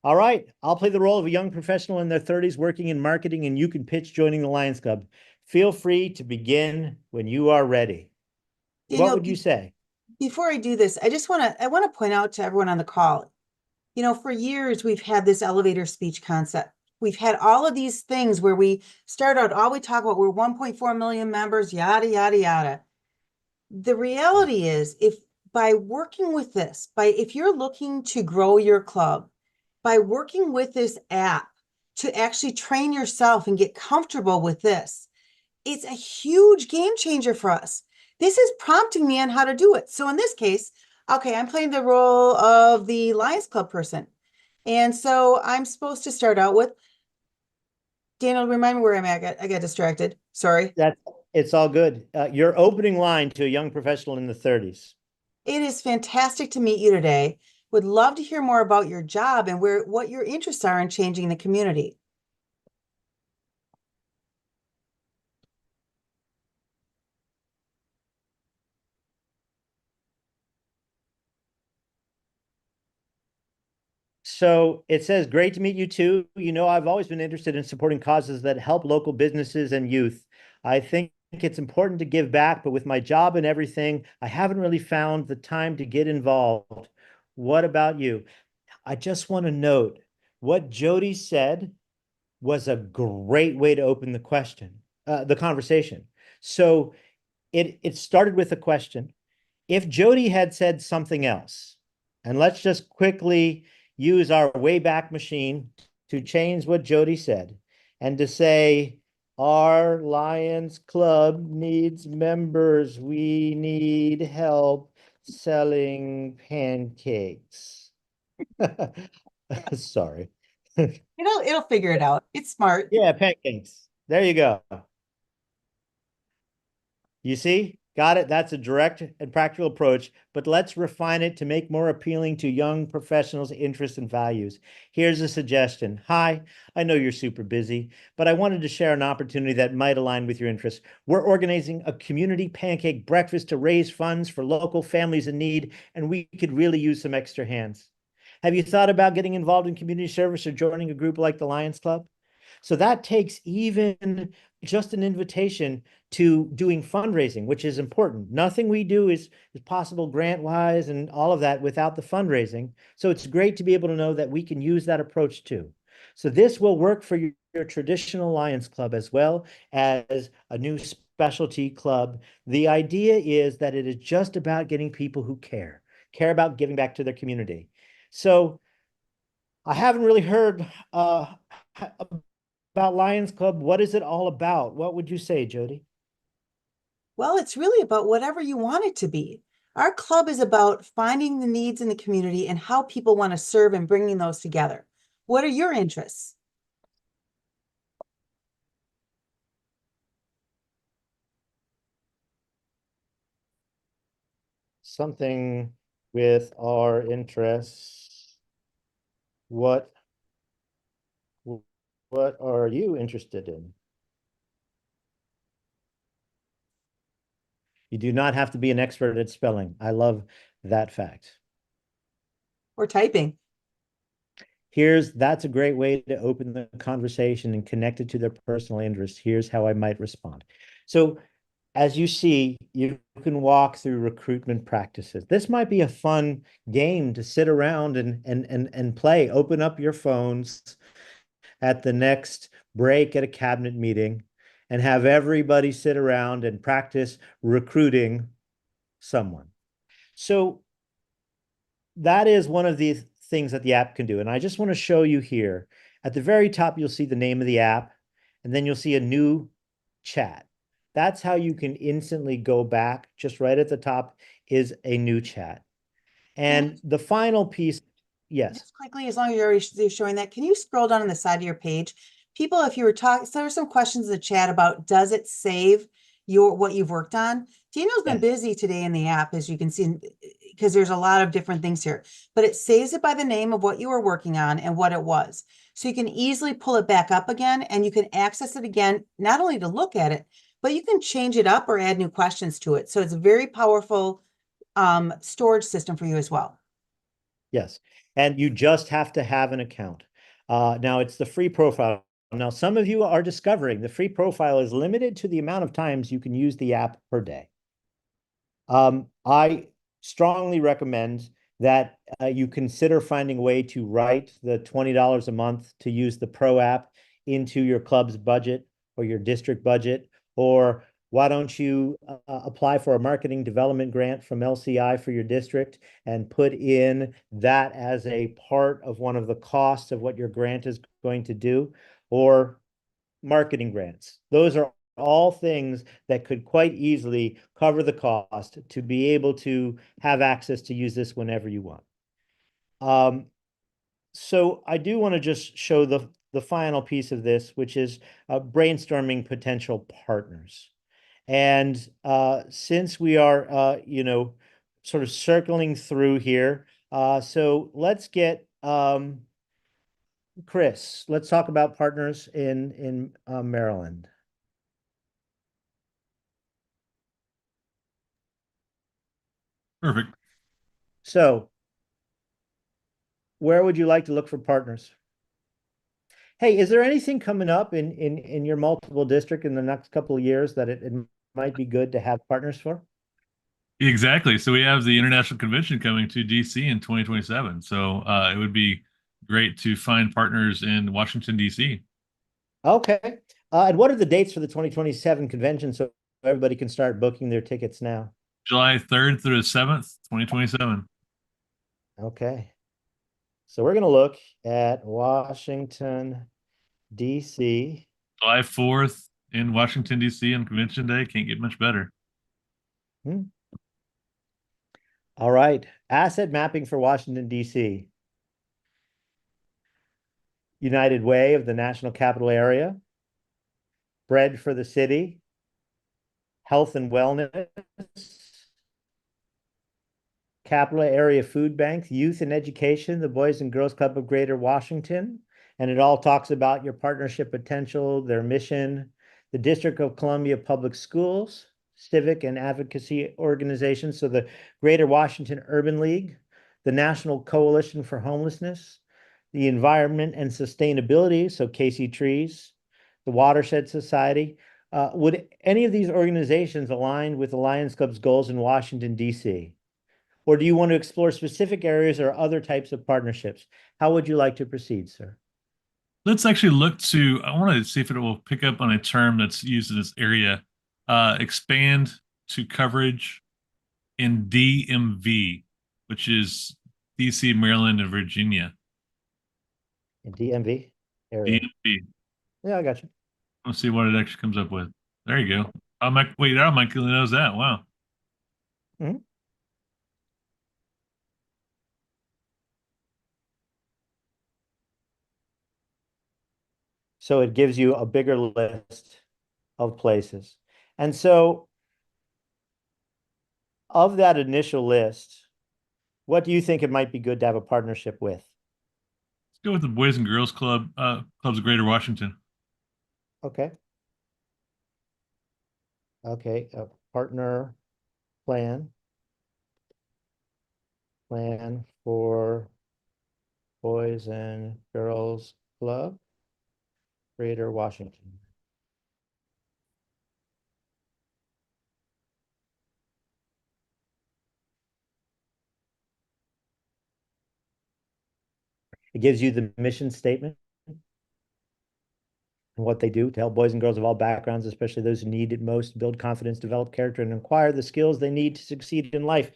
All right, I'll play the role of a young professional in their 30s working in marketing, and you can pitch joining the Lions Club. Feel free to begin when you are ready. What would you say? Before I do this, I want to point out to everyone on the call, for years we've had this elevator speech concept. We've had all of these things where we start out, all we talk about, we're 1.4 million members, yada, yada, yada. The reality is, if you're looking to grow your club, by working with this app to actually train yourself and get comfortable with this, it's a huge game changer for us. This is prompting me on how to do it. So in this case, okay, I'm playing the role of the Lions Club person. And so I'm supposed to start out with, Daniel, remind me where I'm at. I got distracted. Sorry. It's all good. Your opening line to a young professional in the 30s. It is fantastic to meet you today. Would love to hear more about your job and what your interests are in changing the community. So it says, great to meet you too. I've always been interested in supporting causes that help local businesses and youth. I think it's important to give back, but with my job and everything, I haven't really found the time to get involved. What about you? I just want to note what Jody said was a great way to open the conversation. So it started with a question. If Jody had said something else, and let's just quickly use our Wayback Machine to change what Jody said and to say, our Lions Club needs members. We need help selling pancakes. Sorry. It'll figure it out. It's smart. Yeah, pancakes. There you go. You see? Got it. That's a direct and practical approach, but let's refine it to make more appealing to young professionals' interests and values. Here's a suggestion. Hi, I know you're super busy, but I wanted to share an opportunity that might align with your interests. We're organizing a community pancake breakfast to raise funds for local families in need, and we could really use some extra hands. Have you thought about getting involved in community service or joining a group like the Lions Club? So that takes even just an invitation to doing fundraising, which is important. Nothing we do is possible grant-wise and all of that without the fundraising. So it's great to be able to know that we can use that approach too. So this will work for your traditional Lions Club as well as a new specialty club. The idea is that it is just about getting people who care about giving back to their community. So I haven't really heard about Lions Club? What is it all about? What would you say, Jody? Well, it's really about whatever you want it to be. Our club is about finding the needs in the community and how people want to serve and bringing those together. What are your interests? Something with our interests. What what are you interested in? You do not have to be an expert at spelling. I love that fact. Or typing? That's a great way to open the conversation and connect it to their personal interests. Here's how I might respond. So as you see, you can walk through recruitment practices. This might be a fun game to sit around and play. Open up your phones at the next break at a cabinet meeting and have everybody sit around and practice recruiting someone. So that is one of the things that the app can do. And I just want to show you here. At the very top, you'll see the name of the app, and then you'll see a new chat. That's how you can instantly go back. Just right at the top is a new chat. And the final piece, yes. Just quickly, as long as you're showing that, can you scroll down on the side of your page? People, if you were talking, so there's some questions in the chat about, does it save what you've worked on? Dino's been busy today in the app, as you can see, because there's a lot of different things here, but it saves it by the name of what you were working on and what it was. So you can easily pull it back up again, and you can access it again, not only to look at it, but you can change it up or add new questions to it. So it's a very powerful storage system for you as well. Yes. And you just have to have an account. Now, it's the free profile. Now, some of you are discovering the free profile is limited to the amount of times you can use the app per day. I strongly recommend that you consider finding a way to write the $20 a month to use the Pro app into your club's budget or your district budget, or why don't you apply for a marketing development grant from LCI for your district and put in that as a part of one of the costs of what your grant is going to do, or marketing grants. Those are all things that could quite easily cover the cost to be able to have access to use this whenever you want. So I do want to just show the final piece of this, which is brainstorming potential partners. And since we are, sort of circling through here, so let's get Chris. Let's talk about partners in Maryland. Perfect. So, where would you like to look for partners? Hey, is there anything coming up in your multiple district in the next couple of years that it might be good to have partners for? Exactly. So we have the International Convention coming to DC in 2027. So it would be great to find partners in Washington, DC. Okay. And what are the dates for the 2027 convention so everybody can start booking their tickets now? July 3rd through the 7th, 2027. Okay. So we're going to look at Washington, D.C. July 4th in Washington, DC on Convention Day. Can't get much better. All right. Asset mapping for Washington, D.C. United Way of the National Capital Area. Bread for the City. Health and Wellness. Capital Area Food Bank, Youth and Education, the Boys and Girls Club of Greater Washington. And it all talks about your partnership potential, their mission, the District of Columbia Public Schools, civic and advocacy organizations. So the Greater Washington Urban League, the National Coalition for Homelessness, the Environment and Sustainability, so Casey Trees, the Watershed Society. Would any of these organizations align with the Lions Club's goals in Washington, D.C.? Or do you want to explore specific areas or other types of partnerships? How would you like to proceed, sir? Let's actually look to, I want to see if it will pick up on a term that's used in this area, expand to coverage in DMV, which is DC, Maryland, and Virginia. In DMV area. DMV. Yeah, I got you. Let's see what it actually comes up with. There you go. Oh, Mike, wait, oh, Mike really knows that. Wow. Mhm. So it gives you a bigger list of places. And so of that initial list, what do you think it might be good to have a partnership with? Let's go with the Boys and Girls Club, clubs of Greater Washington. Okay. Okay. A partner plan for Boys and Girls Club, Greater Washington. It gives you the mission statement and what they do to help boys and girls of all backgrounds, especially those who need it most, build confidence, develop character, and acquire the skills they need to succeed in life.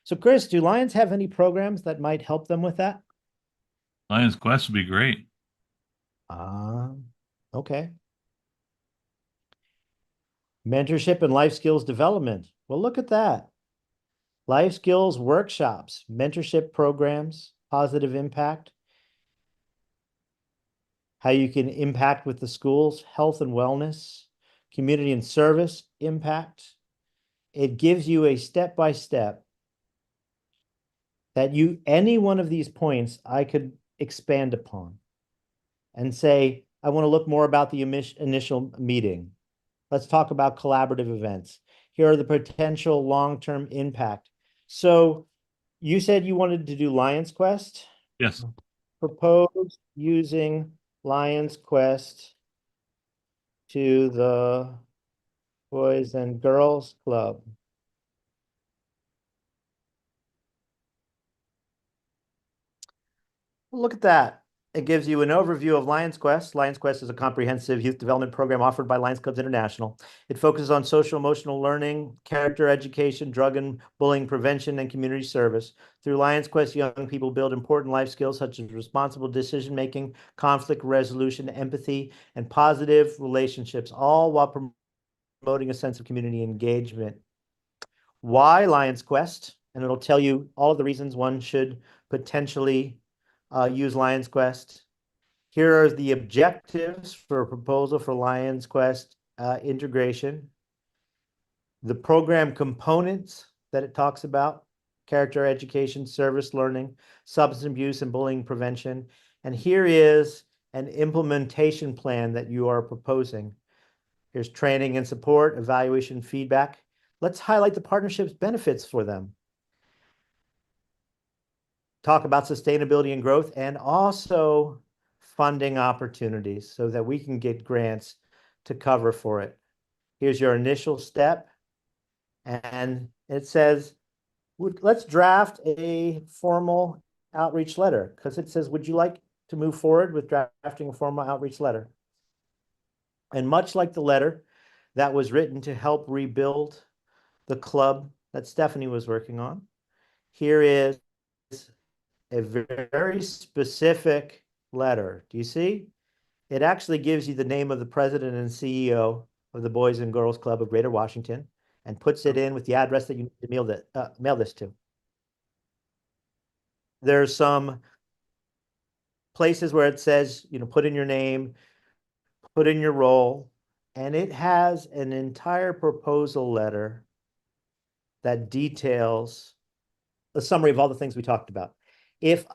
So, Chris, do Lions have any programs that might help them with that? Lions Quest would be great. Okay. Mentorship and life skills development. Well, look at that. Life skills workshops, mentorship programs, positive impact, how you can impact with the schools, health and wellness, community and service impact. It gives you a step-by-step that any one of these points I could expand upon and say, I want to look more about the initial meeting. Let's talk about collaborative events. Here are the potential long-term impact. So you said you wanted to do Lions Quest. Yes. Propose using Lions Quest to the Boys and Girls Club. Look at that. It gives you an overview of Lions Quest. Lions Quest is a comprehensive youth development program offered by Lions Clubs International. It focuses on social emotional learning, character education, drug and bullying prevention, and community service. Through Lions Quest, young people build important life skills such as responsible decision making, conflict resolution, empathy, and positive relationships, all while promoting a sense of community engagement. Why Lions Quest? And it'll tell you all of the reasons one should potentially use Lions Quest. Here are the objectives for a proposal for Lions Quest integration. The program components that it talks about, character education, service learning, substance abuse and bullying prevention. And here is an implementation plan that you are proposing. Here's training and support, evaluation, feedback. Let's highlight the partnership's benefits for them. Talk about sustainability and growth, and also funding opportunities so that we can get grants to cover for it. Here's your initial step. And it says, let's draft a formal outreach letter, because it says, would you like to move forward with drafting a formal outreach letter? And much like the letter that was written to help rebuild the club that Stephanie was working on, here is a very specific letter. Do you see? It actually gives you the name of the president and CEO of the Boys and Girls Club of Greater Washington and puts it in with the address that you need to mail this to. There's some places where it says, put in your name, put in your role, and it has an entire proposal letter that details a summary of all the things we talked about. If,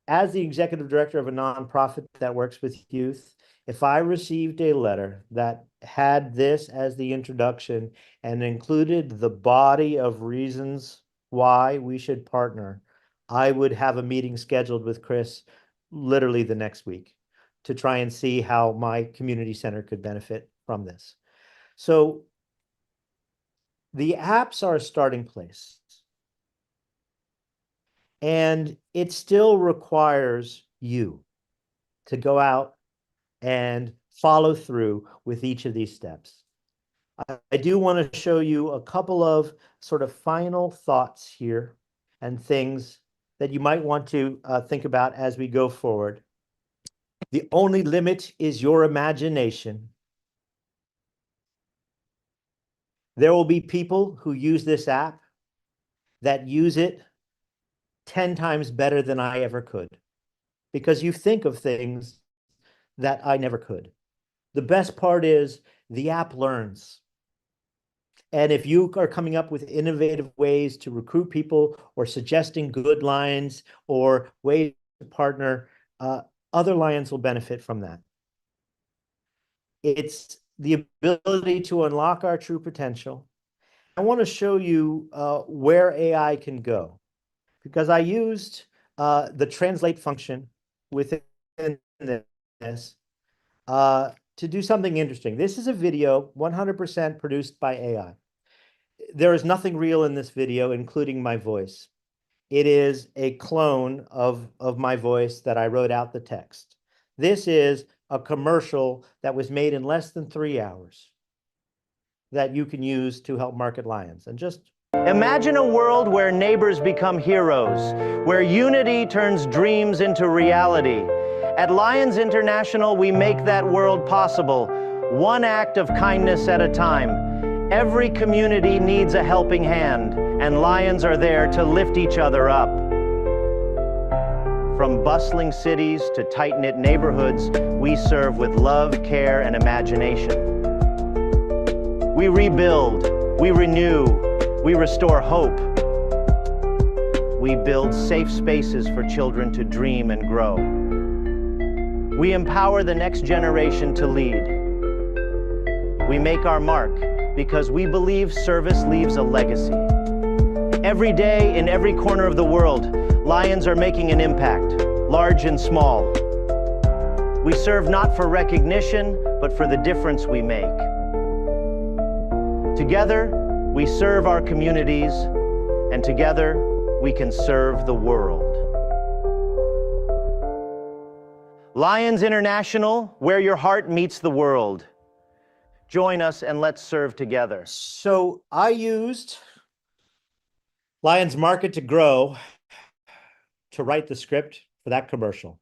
as the executive director of a nonprofit that works with youth, if I received a letter that had this as the introduction and included the body of reasons why we should partner, I would have a meeting scheduled with Chris literally the next week to try and see how my community center could benefit from this. So the apps are a starting place. And it still requires you to go out and follow through with each of these steps. I do want to show you a couple of sort of final thoughts here and things that you might want to think about as we go forward. The only limit is your imagination. There will be people who use this app that use it 10 times better than I ever could, because you think of things that I never could. The best part is the app learns. And if you are coming up with innovative ways to recruit people or suggesting good lines or ways to partner, other Lions will benefit from that. It's the ability to unlock our true potential. I want to show you where AI can go, because I used the translate function within this to do something interesting. This is a video 100% produced by AI. There is nothing real in this video, including my voice. It is a clone of my voice that I wrote out the text. This is a commercial that was made in less than 3 hours that you can use to help market Lions. And just imagine a world where neighbors become heroes, where unity turns dreams into reality. At Lions International, we make that world possible, one act of kindness at a time. Every community needs a helping hand, and Lions are there to lift each other up. From bustling cities to tight-knit neighborhoods, we serve with love, care, and imagination. We rebuild, we renew, we restore hope. We build safe spaces for children to dream and grow. We empower the next generation to lead. We make our mark because we believe service leaves a legacy. Every day, in every corner of the world, Lions are making an impact, large and small. We serve not for recognition, but for the difference we make. Together, we serve our communities, and together, we can serve the world. Lions International, where your heart meets the world. Join us and let's serve together. So I used Lions Market to Grow to write the script for that commercial.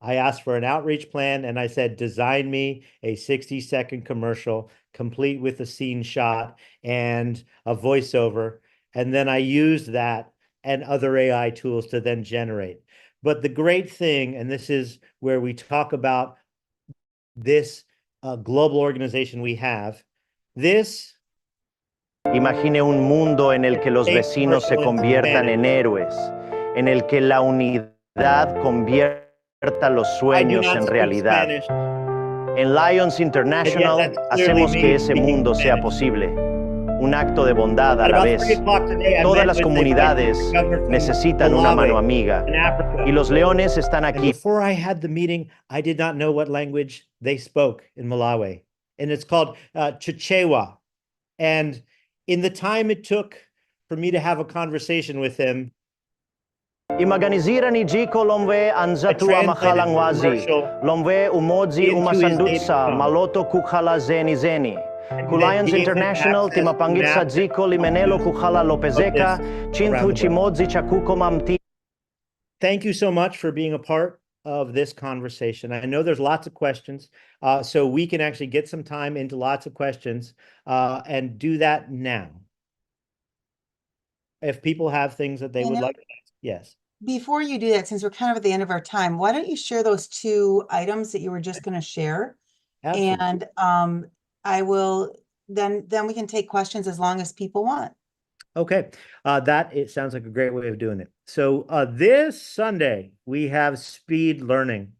I asked for an outreach plan and I said, design me a 60-second commercial complete with a scene shot and a voiceover. And then I used that and other AI tools to then generate. But the great thing, and this is where we talk about this global organization we have, this. Imagine un mundo en el que los vecinos se conviertan en héroes, en el que la unidad convierta los sueños en realidad. En Lions International hacemos que ese mundo sea posible. Un acto de bondad a la vez. Todas las comunidades necesitan una mano amiga. Y los leones están aquí. Before I had the meeting, I did not know what language they spoke in Malawi. And it's called Chichewa. And in the time it took for me to have a conversation with him, Imaganizira ni jiko lomwe anzatua makhalang wazi, lomwe umodzi umasandutsa maloto kukhala zeni zeni. Lions International timapangit sa jiko limenelo kukhala lopezeka, chinthu chimodzi chakuko mamti. Thank you so much for being a part of this conversation. I know there's lots of questions, so we can actually get some time into lots of questions and do that now. If people have things that they would like to ask, yes. Before you do that, since we're kind of at the end of our time, why don't you share those 2 items that you were just going to share? Absolutely. And I will, then we can take questions as long as people want. Okay, it sounds like a great way of doing it. So this Sunday, we have speed learning.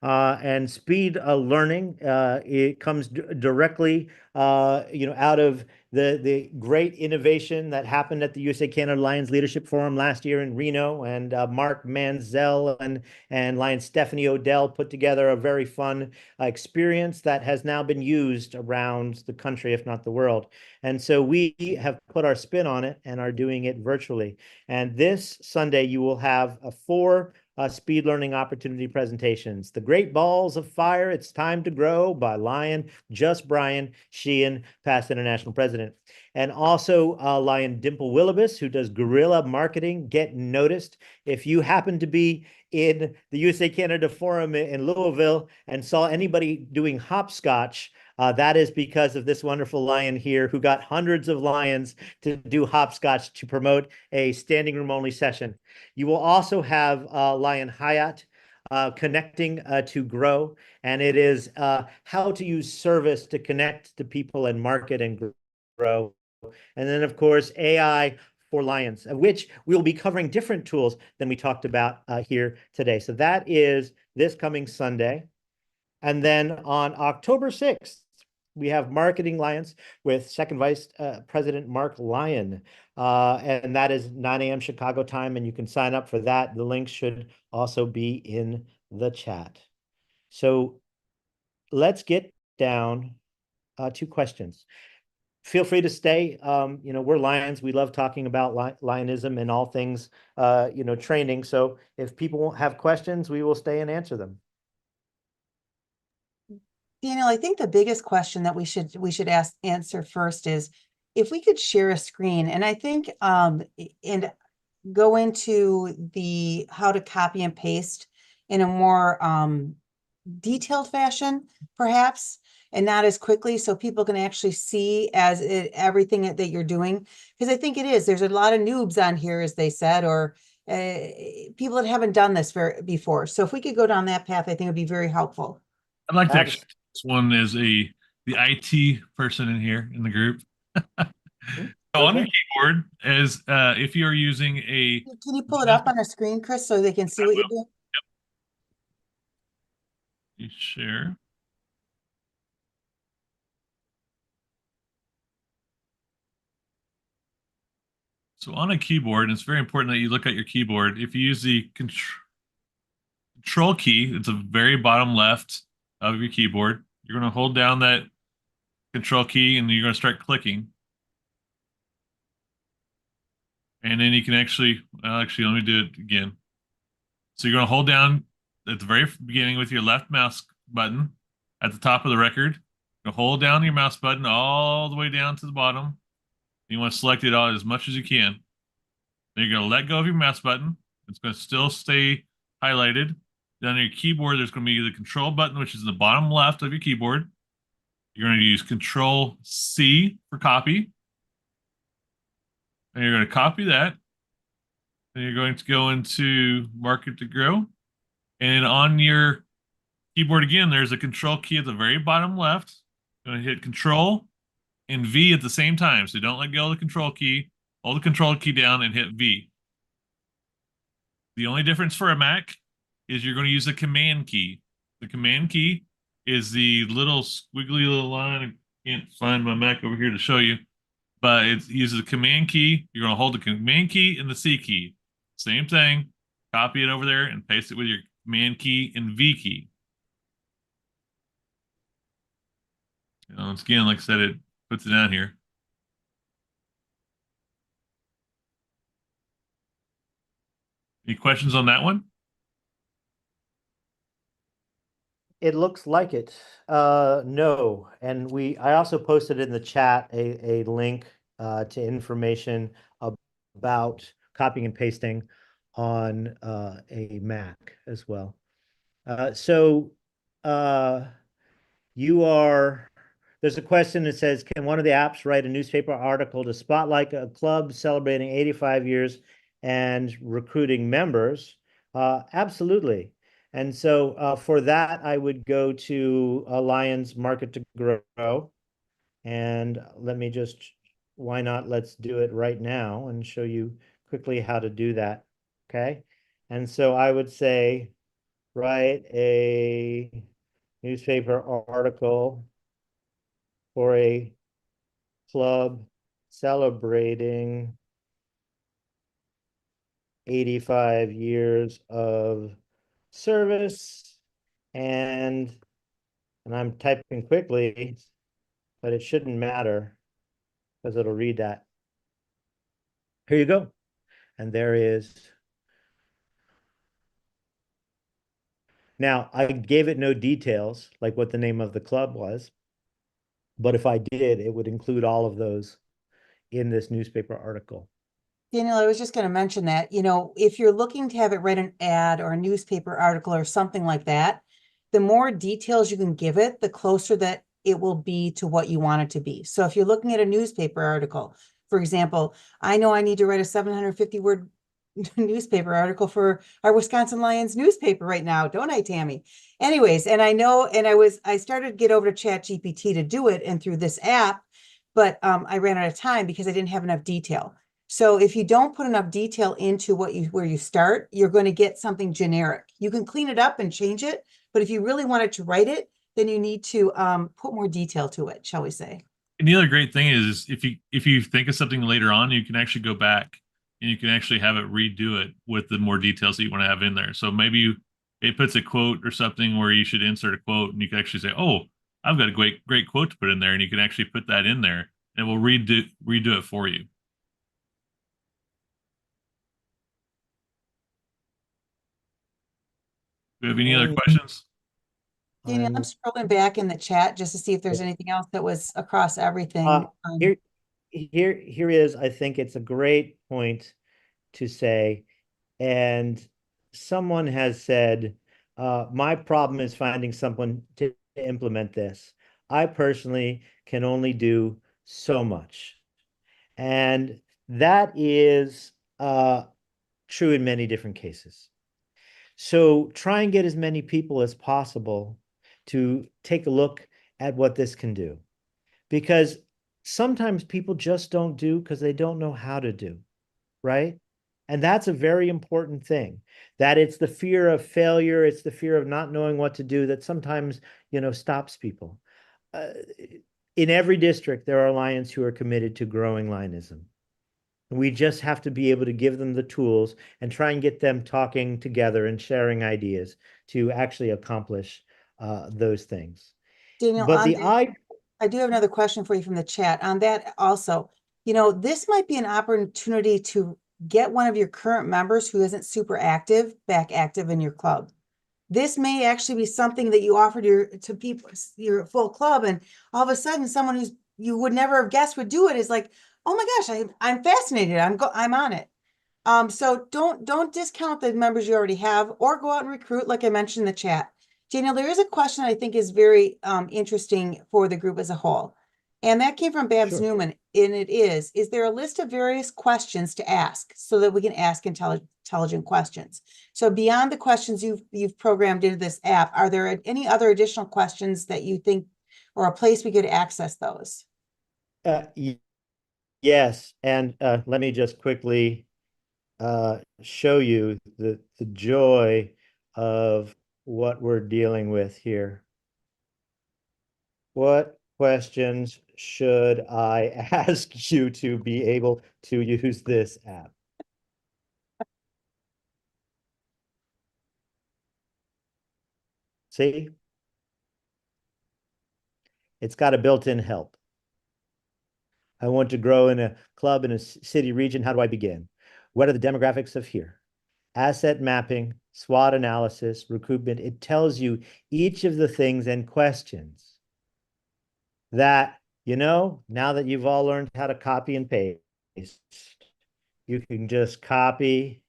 And speed learning, it comes directly, out of the great innovation that happened at the USA Canada Lions Leadership Forum last year in Reno, and Mark Manzel and Lion Stephanie Odell put together a very fun experience that has now been used around the country, if not the world. And so we have put our spin on it and are doing it virtually. And this Sunday, you will have 4 speed learning opportunity presentations. The Great Balls of Fire, It's Time to Grow by Lion Just Brian Sheehan, past international president. And also Lion Dimple Willibus, who does guerrilla marketing, Get Noticed. If you happen to be in the USA Canada Forum in Louisville and saw anybody doing hopscotch, that is because of this wonderful lion here who got hundreds of lions to do hopscotch to promote a standing room only session. You will also have Lion Hayat connecting to grow, and it is how to use service to connect to people and market and grow. And then, of course, AI for Lions, of which we'll be covering different tools than we talked about here today. So that is this coming Sunday. And then on October 6th, we have Marketing Lions with Second Vice President Mark Lyon. And that is 9 a.m. Chicago time, and you can sign up for that. The link should also be in the chat. So let's get down to questions. Feel free to stay. We're Lions. We love talking about Lionism and all things, training. So if people have questions, we will stay and answer them. Daniel, I think the biggest question that we should answer first is if we could share a screen, and I think and go into the how to copy and paste in a more detailed fashion, perhaps, and not as quickly, so people can actually see everything that you're doing. Because I think there's a lot of noobs on here, as they said, or people that haven't done this before. So if we could go down that path, I think it would be very helpful. I'd like to actually this one as the IT person in here in the group. So on your keyboard, as if you're using a, can you pull it up on a screen, Chris, so they can see what you're doing? Yep. You share. So on a keyboard, it's very important that you look at your keyboard. If you use the control key, it's the very bottom left of your keyboard. You're going to hold down that control key and you're going to start clicking. And then you can actually let me do it again. So you're going to hold down at the very beginning with your left mouse button at the top of the record. You're going to hold down your mouse button all the way down to the bottom. You want to select it all as much as you can. Then you're going to let go of your mouse button. It's going to still stay highlighted. Then on your keyboard, there's going to be the control button, which is in the bottom left of your keyboard. You're going to use Control C for copy. And you're going to copy that. Then you're going to go into Market to Grow. And on your keyboard again, there's a control key at the very bottom left. You're going to hit Control and V at the same time. So don't let go of the control key. Hold the control key down and hit V. The only difference for a Mac is you're going to use the Command key. The Command key is the little squiggly little line. I can't find my Mac over here to show you. But it uses the Command key. You're going to hold the Command key and the C key. Same thing. Copy it over there and paste it with your Command key and V key. Once again, like I said, it puts it down here. Any questions on that one? It looks like it. No. And I also posted in the chat a link to information about copying and pasting on a Mac as well. There's a question that says, can one of the apps write a newspaper article to spotlight a club celebrating 85 years and recruiting members? Absolutely. And so for that, I would go to Lions Market to Grow. And why not? Let's do it right now and show you quickly how to do that. Okay. And so I would say, write a newspaper article for a club celebrating 85 years of service, and I'm typing quickly, but it shouldn't matter because it'll read that. Here you go. And there is. Now, I gave it no details, like what the name of the club was, but if I did, it would include all of those in this newspaper article. Daniel, I was just going to mention that, if you're looking to have it write an ad or a newspaper article or something like that, the more details you can give it, the closer that it will be to what you want it to be. So if you're looking at a newspaper article, for example, I know I need to write a 750 word newspaper article for our Wisconsin Lions newspaper right now, don't I, Tammy? Anyways, and I know, and I started to get over to Chat GPT to do it and through this app, but I ran out of time because I didn't have enough detail. So if you don't put enough detail into where you start, you're going to get something generic. You can clean it up and change it, but if you really wanted to write it, then you need to put more detail to it, shall we say. And the other great thing is if you think of something later on, you can actually go back and you can actually have it redo it with the more details that you want to have in there. So maybe it puts a quote or something where you should insert a quote, and you can actually say, "Oh, I've got a great quote to put in there," and you can actually put that in there, and it will redo it for you. Do you have any other questions? Daniel, I'm scrolling back in the chat just to see if there's anything else that was across everything. Here is, I think it's a great point to say, and someone has said, my problem is finding someone to implement this. I personally can only do so much. And that is true in many different cases. So try and get as many people as possible to take a look at what this can do. Because sometimes people just don't do because they don't know how to do, right? And that's a very important thing, that it's the fear of failure, it's the fear of not knowing what to do that sometimes, stops people. In every district, there are Lions who are committed to growing Lionism. We just have to be able to give them the tools and try and get them talking together and sharing ideas to actually accomplish those things. Daniel, But I do have another question for you from the chat on that also. This might be an opportunity to get one of your current members who isn't super active back active in your club. This may actually be something that you offered to people, your full club, and all of a sudden someone who's you would never have guessed would do it is like, oh my gosh, I'm fascinated. I'm on it. So don't discount the members you already have or go out and recruit, like I mentioned in the chat. Daniel, there is a question I think is very interesting for the group as a whole. And that came from Babs Sure. Newman. And it is there a list of various questions to ask so that we can ask intelligent questions? So beyond the questions you've programmed into this app, are there any other additional questions that you think or a place we could access those? Yes. And let me just quickly show you the joy of what we're dealing with here. What questions should I ask you to be able to use this app? See? It's got a built-in help. I want to grow in a club in a city region. How do I begin? What are the demographics of here? Asset mapping, SWOT analysis, recruitment. It tells you each of the things and questions that, now that you've all learned how to copy and paste, you can just copy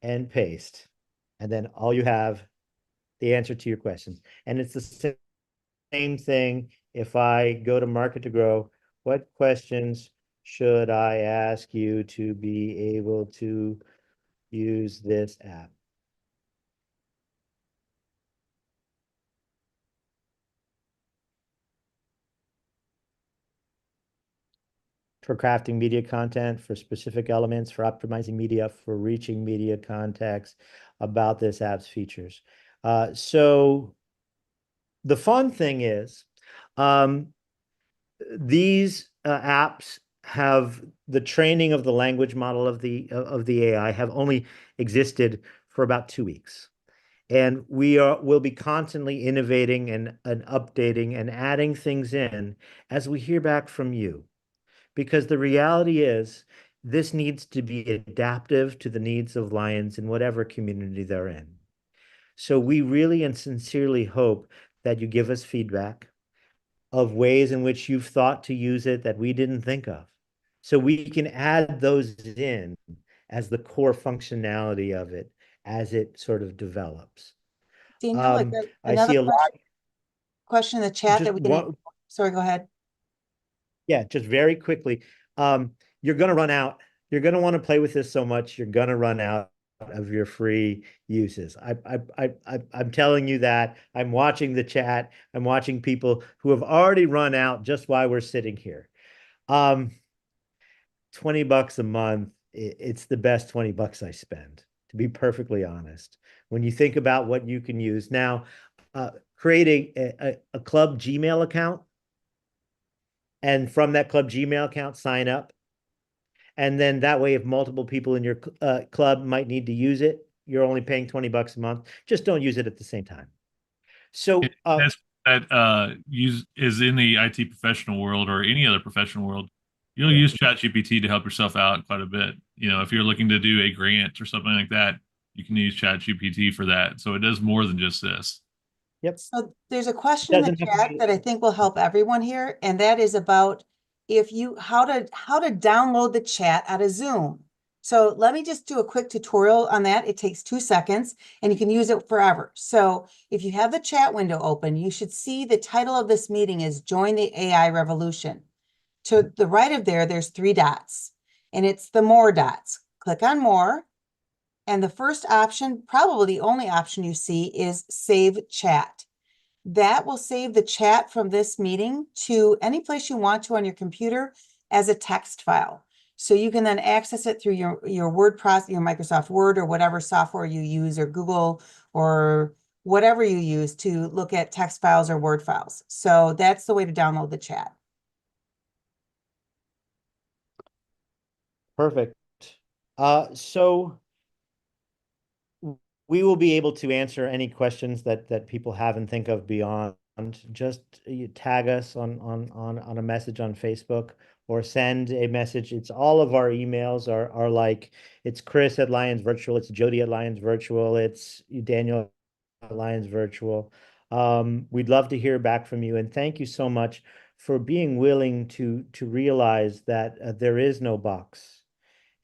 and paste. And then all you have, the answer to your questions. And it's the same thing if I go to Market to Grow. What questions should I ask you to be able to use this app? For crafting media content, for specific elements, for optimizing media, for reaching media contacts, about this app's features. So the fun thing is, these apps have the training of the language model of the AI have only existed for about 2 weeks. And will be constantly innovating and updating and adding things in as we hear back from you. Because the reality is, this needs to be adaptive to the needs of Lions in whatever community they're in. So we really and sincerely hope that you give us feedback of ways in which you've thought to use it that we didn't think of, So we can add those in as the core functionality of it as it sort of develops. Daniel, like I see another a lot. question in the chat Just that we didn't. Sorry, go ahead. Yeah, just very quickly. You're going to run out. You're going to want to play with this so much, you're going to run out of your free uses. I'm telling you that. I'm watching the chat. I'm watching people who have already run out just while we're sitting here. 20 bucks a month, it's the best 20 bucks I spend, to be perfectly honest. When you think about what you can use now, creating a club Gmail account, and from that club Gmail account, sign up. And then that way, if multiple people in your club might need to use it, you're only paying 20 bucks a month. Just don't use it at the same time. So that is in the IT professional world or any other professional world. You'll use ChatGPT to help yourself out quite a bit. You know, if you're looking to do a grant or something like that, you can use ChatGPT for that. So it does more than just this. Yep. So there's a question in the chat that I think will help everyone here, and that is about how to download the chat out of Zoom. So let me just do a quick tutorial on that. It takes 2 seconds and you can use it forever. So if you have the chat window open, you should see the title of this meeting is Join the AI Revolution. To the right of there, there's 3 dots and it's the more dots. Click on more. And the first option, probably the only option you see, is Save Chat. That will save the chat from this meeting to any place you want to on your computer as a text file. So you can then access it through your word process, your Microsoft Word or whatever software you use, or Google or whatever you use to look at text files or Word files. So that's the way to download the chat. Perfect. So we will be able to answer any questions that people have and think of beyond. Just tag us on a message on Facebook or send a message. It's all of our emails are like, it's Chris at Lions Virtual, it's Jody at Lions Virtual, it's Daniel at Lions Virtual. We'd love to hear back from you, and thank you so much for being willing to realize that there is no box.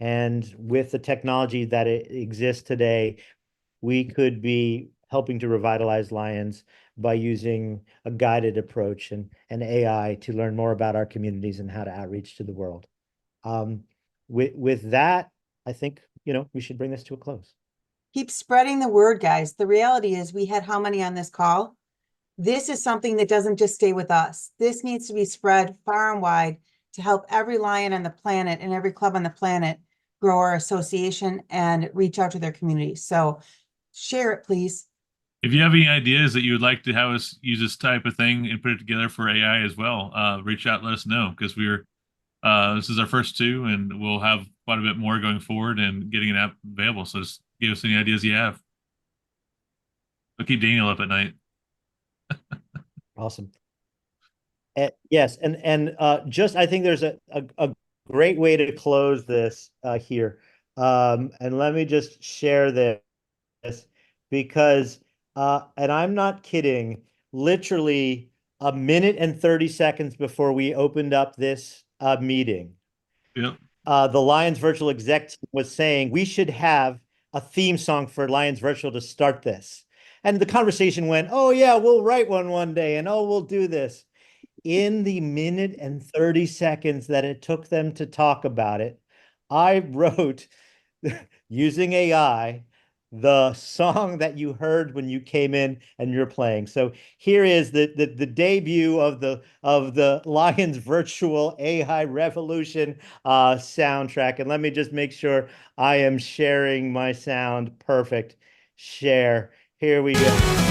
And with the technology that exists today, we could be helping to revitalize Lions by using a guided approach and AI to learn more about our communities and how to outreach to the world. With that, I think, we should bring this to a close. Keep spreading the word, guys. The reality is we had how many on this call? This is something that doesn't just stay with us. This needs to be spread far and wide to help every Lion on the planet and every club on the planet grow our association and reach out to their community. So share it, please. If you have any ideas that you would like to have us use this type of thing and put it together for AI as well, reach out and let us know, because this is our first 2 and we'll have quite a bit more going forward and getting an app available. So just give us any ideas you have. I'll keep Daniel up at night. Awesome. Yes, and just I think there's a great way to close this here. And let me just share this because and I'm not kidding, literally a minute and 30 seconds before we opened up this meeting, Yep. The Lions Virtual exec team was saying we should have a theme song for Lions Virtual to start this. And the conversation went, oh yeah, we'll write one day, and oh, we'll do this. In the minute and 30 seconds that it took them to talk about it, I wrote, using AI, the song that you heard when you came in and you're playing. So here is the debut of the Lions Virtual AI Revolution soundtrack. And let me just make sure I am sharing my sound. Perfect. Share. Here we go.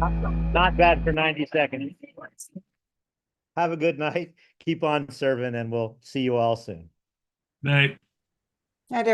Not bad for 90 seconds. Have a good night. Keep on serving, and we'll see you all soon. Night. Not every